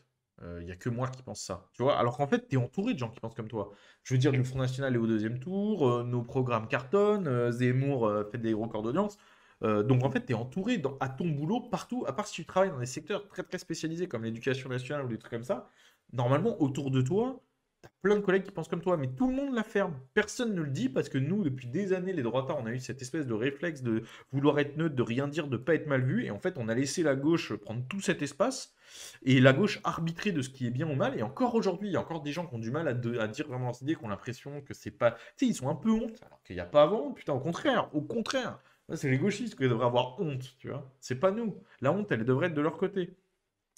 Il n'y a que moi qui pense ça. Tu vois? Alors qu'en fait, tu es entouré de gens qui pensent comme toi. Je veux dire, le Front National est au deuxième tour, nos programmes cartonnent, Zemmour fait des records d'audience. Donc en fait, tu es entouré à ton boulot partout, à part si tu travailles dans des secteurs très très spécialisés comme l'éducation nationale ou des trucs comme ça. Normalement, autour de toi, tu as plein de collègues qui pensent comme toi, mais tout le monde la ferme. Personne ne le dit parce que nous, depuis des années, les droitards, on a eu cette espèce de réflexe de vouloir être neutre, de rien dire, de pas être mal vu. Et en fait, on a laissé la gauche prendre tout cet espace et la gauche arbitrer de ce qui est bien ou mal. Et encore aujourd'hui, il y a encore des gens qui ont du mal à dire vraiment leurs idées, qui ont l'impression que c'est pas. Tu sais, ils sont un peu honte, alors qu'il n'y a pas avant. Putain, au contraire, au contraire. C'est les gauchistes qui devraient avoir honte, tu vois. C'est pas nous. La honte, elle devrait être de leur côté.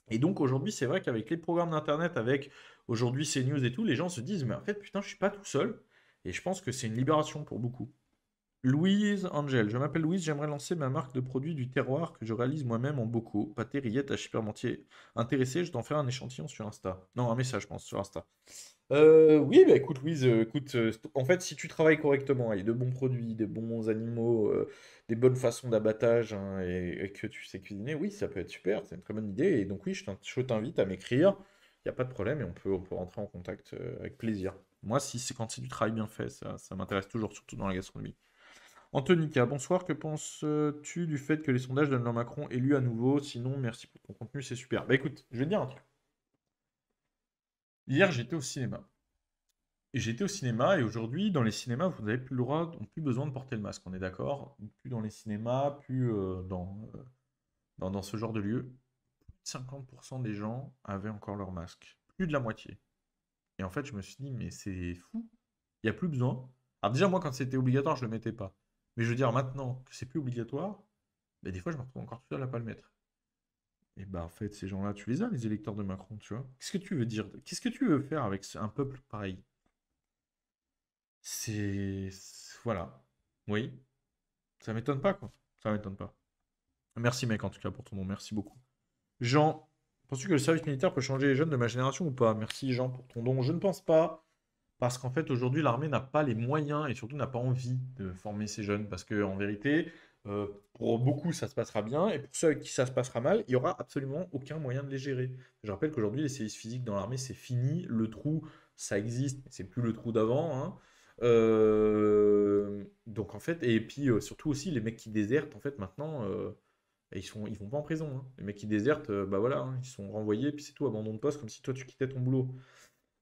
Et donc aujourd'hui, c'est vrai qu'avec les programmes d'internet, avec aujourd'hui CNews et tout, les gens se disent, mais en fait, putain, je suis pas tout seul. Et je pense que c'est une libération pour beaucoup. Louise Angel, je m'appelle Louise, j'aimerais lancer ma marque de produits du terroir que je réalise moi-même en bocaux, pâté, rillettes, hachis parmentier. Intéressé, je t'en ferai un échantillon sur Insta. Non, un message, je pense, sur Insta. Oui, bah écoute, Louise, écoute, en fait, si tu travailles correctement, avec de bons produits, des bons animaux, des bonnes façons d'abattage, hein, et que tu sais cuisiner, oui, ça peut être super, c'est une très bonne idée. Et donc, oui, je t'invite à m'écrire, il n'y a pas de problème, et on peut rentrer en contact avec plaisir. Moi, si c'est quand c'est du travail bien fait, ça m'intéresse toujours, surtout dans la gastronomie. Antonica, bonsoir, que penses-tu du fait que les sondages donnent leur Macron élu à nouveau? Sinon, merci pour ton contenu, c'est super. Bah écoute, je vais te dire un truc. Hier, j'étais au cinéma. Et j'étais au cinéma et aujourd'hui, dans les cinémas, vous n'avez plus le droit, plus besoin de porter le masque, on est d'accord? Plus dans les cinémas, plus dans ce genre de lieu. Plus de 50% des gens avaient encore leur masque. Plus de la moitié. Et en fait, je me suis dit, mais c'est fou. Il n'y a plus besoin. Alors déjà, moi, quand c'était obligatoire, je ne le mettais pas. Mais je veux dire, maintenant que c'est plus obligatoire, bah, des fois, je me retrouve encore tout seul à pas le mettre. Et bah, en fait, ces gens-là, tu les as, les électeurs de Macron, tu vois. Qu'est-ce que tu veux dire? Qu'est-ce que tu veux faire avec un peuple pareil? Voilà. Oui. Ça m'étonne pas, quoi. Ça m'étonne pas. Merci, mec, en tout cas, pour ton nom. Merci beaucoup. Jean, penses-tu que le service militaire peut changer les jeunes de ma génération ou pas? Merci, Jean, pour ton don. Je ne pense pas. Parce qu'en fait, aujourd'hui, l'armée n'a pas les moyens et surtout n'a pas envie de former ces jeunes. Parce que en vérité, pour beaucoup, ça se passera bien. Et pour ceux avec qui ça se passera mal, il n'y aura absolument aucun moyen de les gérer. Je rappelle qu'aujourd'hui, les sévices physiques dans l'armée, c'est fini. Le trou, ça existe, mais c'est plus le trou d'avant, hein. Donc en fait, et puis surtout aussi, les mecs qui désertent, en fait, maintenant, ils vont pas en prison, hein. Les mecs qui désertent, bah voilà, hein, ils sont renvoyés, puis c'est tout, abandon de poste, comme si toi, tu quittais ton boulot.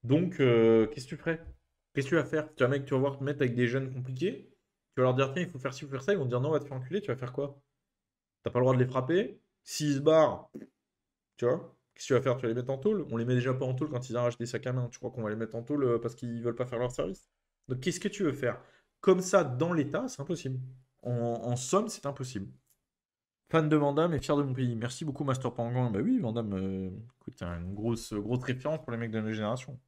Donc, qu'est-ce que tu ferais? Qu'est-ce que tu vas faire? Tu vas, mec, tu vas voir te mettre avec des jeunes compliqués. Tu vas leur dire, tiens, il faut faire ci, il faut faire ça. Ils vont te dire, non, on va te faire enculer. Tu vas faire quoi? T'as pas le droit de les frapper. S'ils se barrent, tu vois, qu'est-ce que tu vas faire? Tu vas les mettre en tôle? On les met déjà pas en tôle quand ils arrachent des sacs à main. Tu crois qu'on va les mettre en tôle parce qu'ils veulent pas faire leur service? Donc, qu'est-ce que tu veux faire? Comme ça, dans l'État, c'est impossible. En somme, c'est impossible. Fan de Vandame et fier de mon pays. Merci beaucoup, Master Pangan. Bah oui, Vandame, écoute, t'as une grosse référence pour les mecs de notre génération.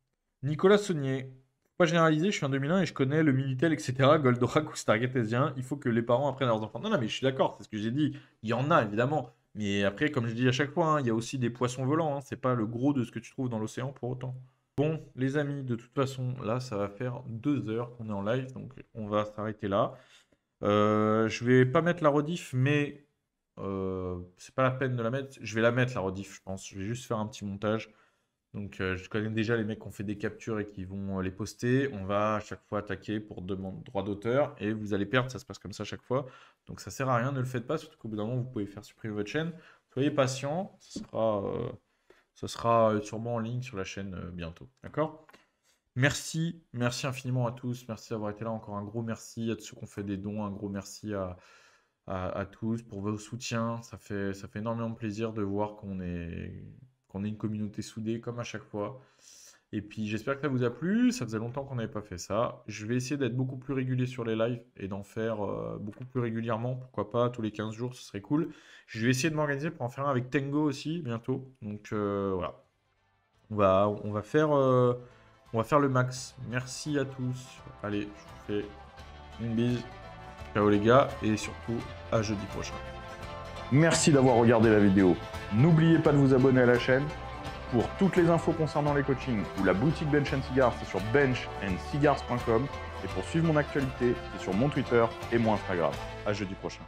Nicolas Saunier. Faut pas généraliser, je suis en 2001 et je connais le Minitel, etc. Goldorak ou Stargate S1. Il faut que les parents apprennent à leurs enfants. Non, non, mais je suis d'accord, c'est ce que j'ai dit. Il y en a, évidemment. Mais après, comme je dis à chaque fois, hein, il y a aussi des poissons volants, hein. C'est pas le gros de ce que tu trouves dans l'océan pour autant. Bon, les amis, de toute façon, là, ça va faire 2 heures qu'on est en live, donc on va s'arrêter là. Je vais pas mettre la rediff, mais c'est pas la peine de la mettre. Je vais la mettre, la rediff, je pense. Je vais juste faire un petit montage. Donc, je connais déjà les mecs qui ont fait des captures et qui vont les poster. On va à chaque fois attaquer pour demande droit d'auteur et vous allez perdre. Ça se passe comme ça à chaque fois. Donc, ça sert à rien. Ne le faites pas. Surtout qu'au bout d'un moment, vous pouvez faire supprimer votre chaîne. Soyez patient. Ce sera sûrement en ligne sur la chaîne bientôt. D'accord? Merci. Merci infiniment à tous. Merci d'avoir été là. Encore un gros merci à tous ceux qui ont fait des dons. Un gros merci à tous pour vos soutiens. Ça fait énormément plaisir de voir qu'on est une communauté soudée comme à chaque fois. Et puis j'espère que ça vous a plu. Ça faisait longtemps qu'on n'avait pas fait ça. Je vais essayer d'être beaucoup plus régulier sur les lives et d'en faire beaucoup plus régulièrement. Pourquoi pas tous les 15 jours, ce serait cool. Je vais essayer de m'organiser pour en faire un avec Tango aussi bientôt. Donc voilà. On va faire le max. Merci à tous. Allez, je vous fais une bise. Ciao les gars, et surtout, à jeudi prochain. Merci d'avoir regardé la vidéo. N'oubliez pas de vous abonner à la chaîne. Pour toutes les infos concernant les coachings ou la boutique Bench & Cigars, c'est sur benchandcigars.com. Et pour suivre mon actualité, c'est sur mon Twitter et mon Instagram. À jeudi prochain.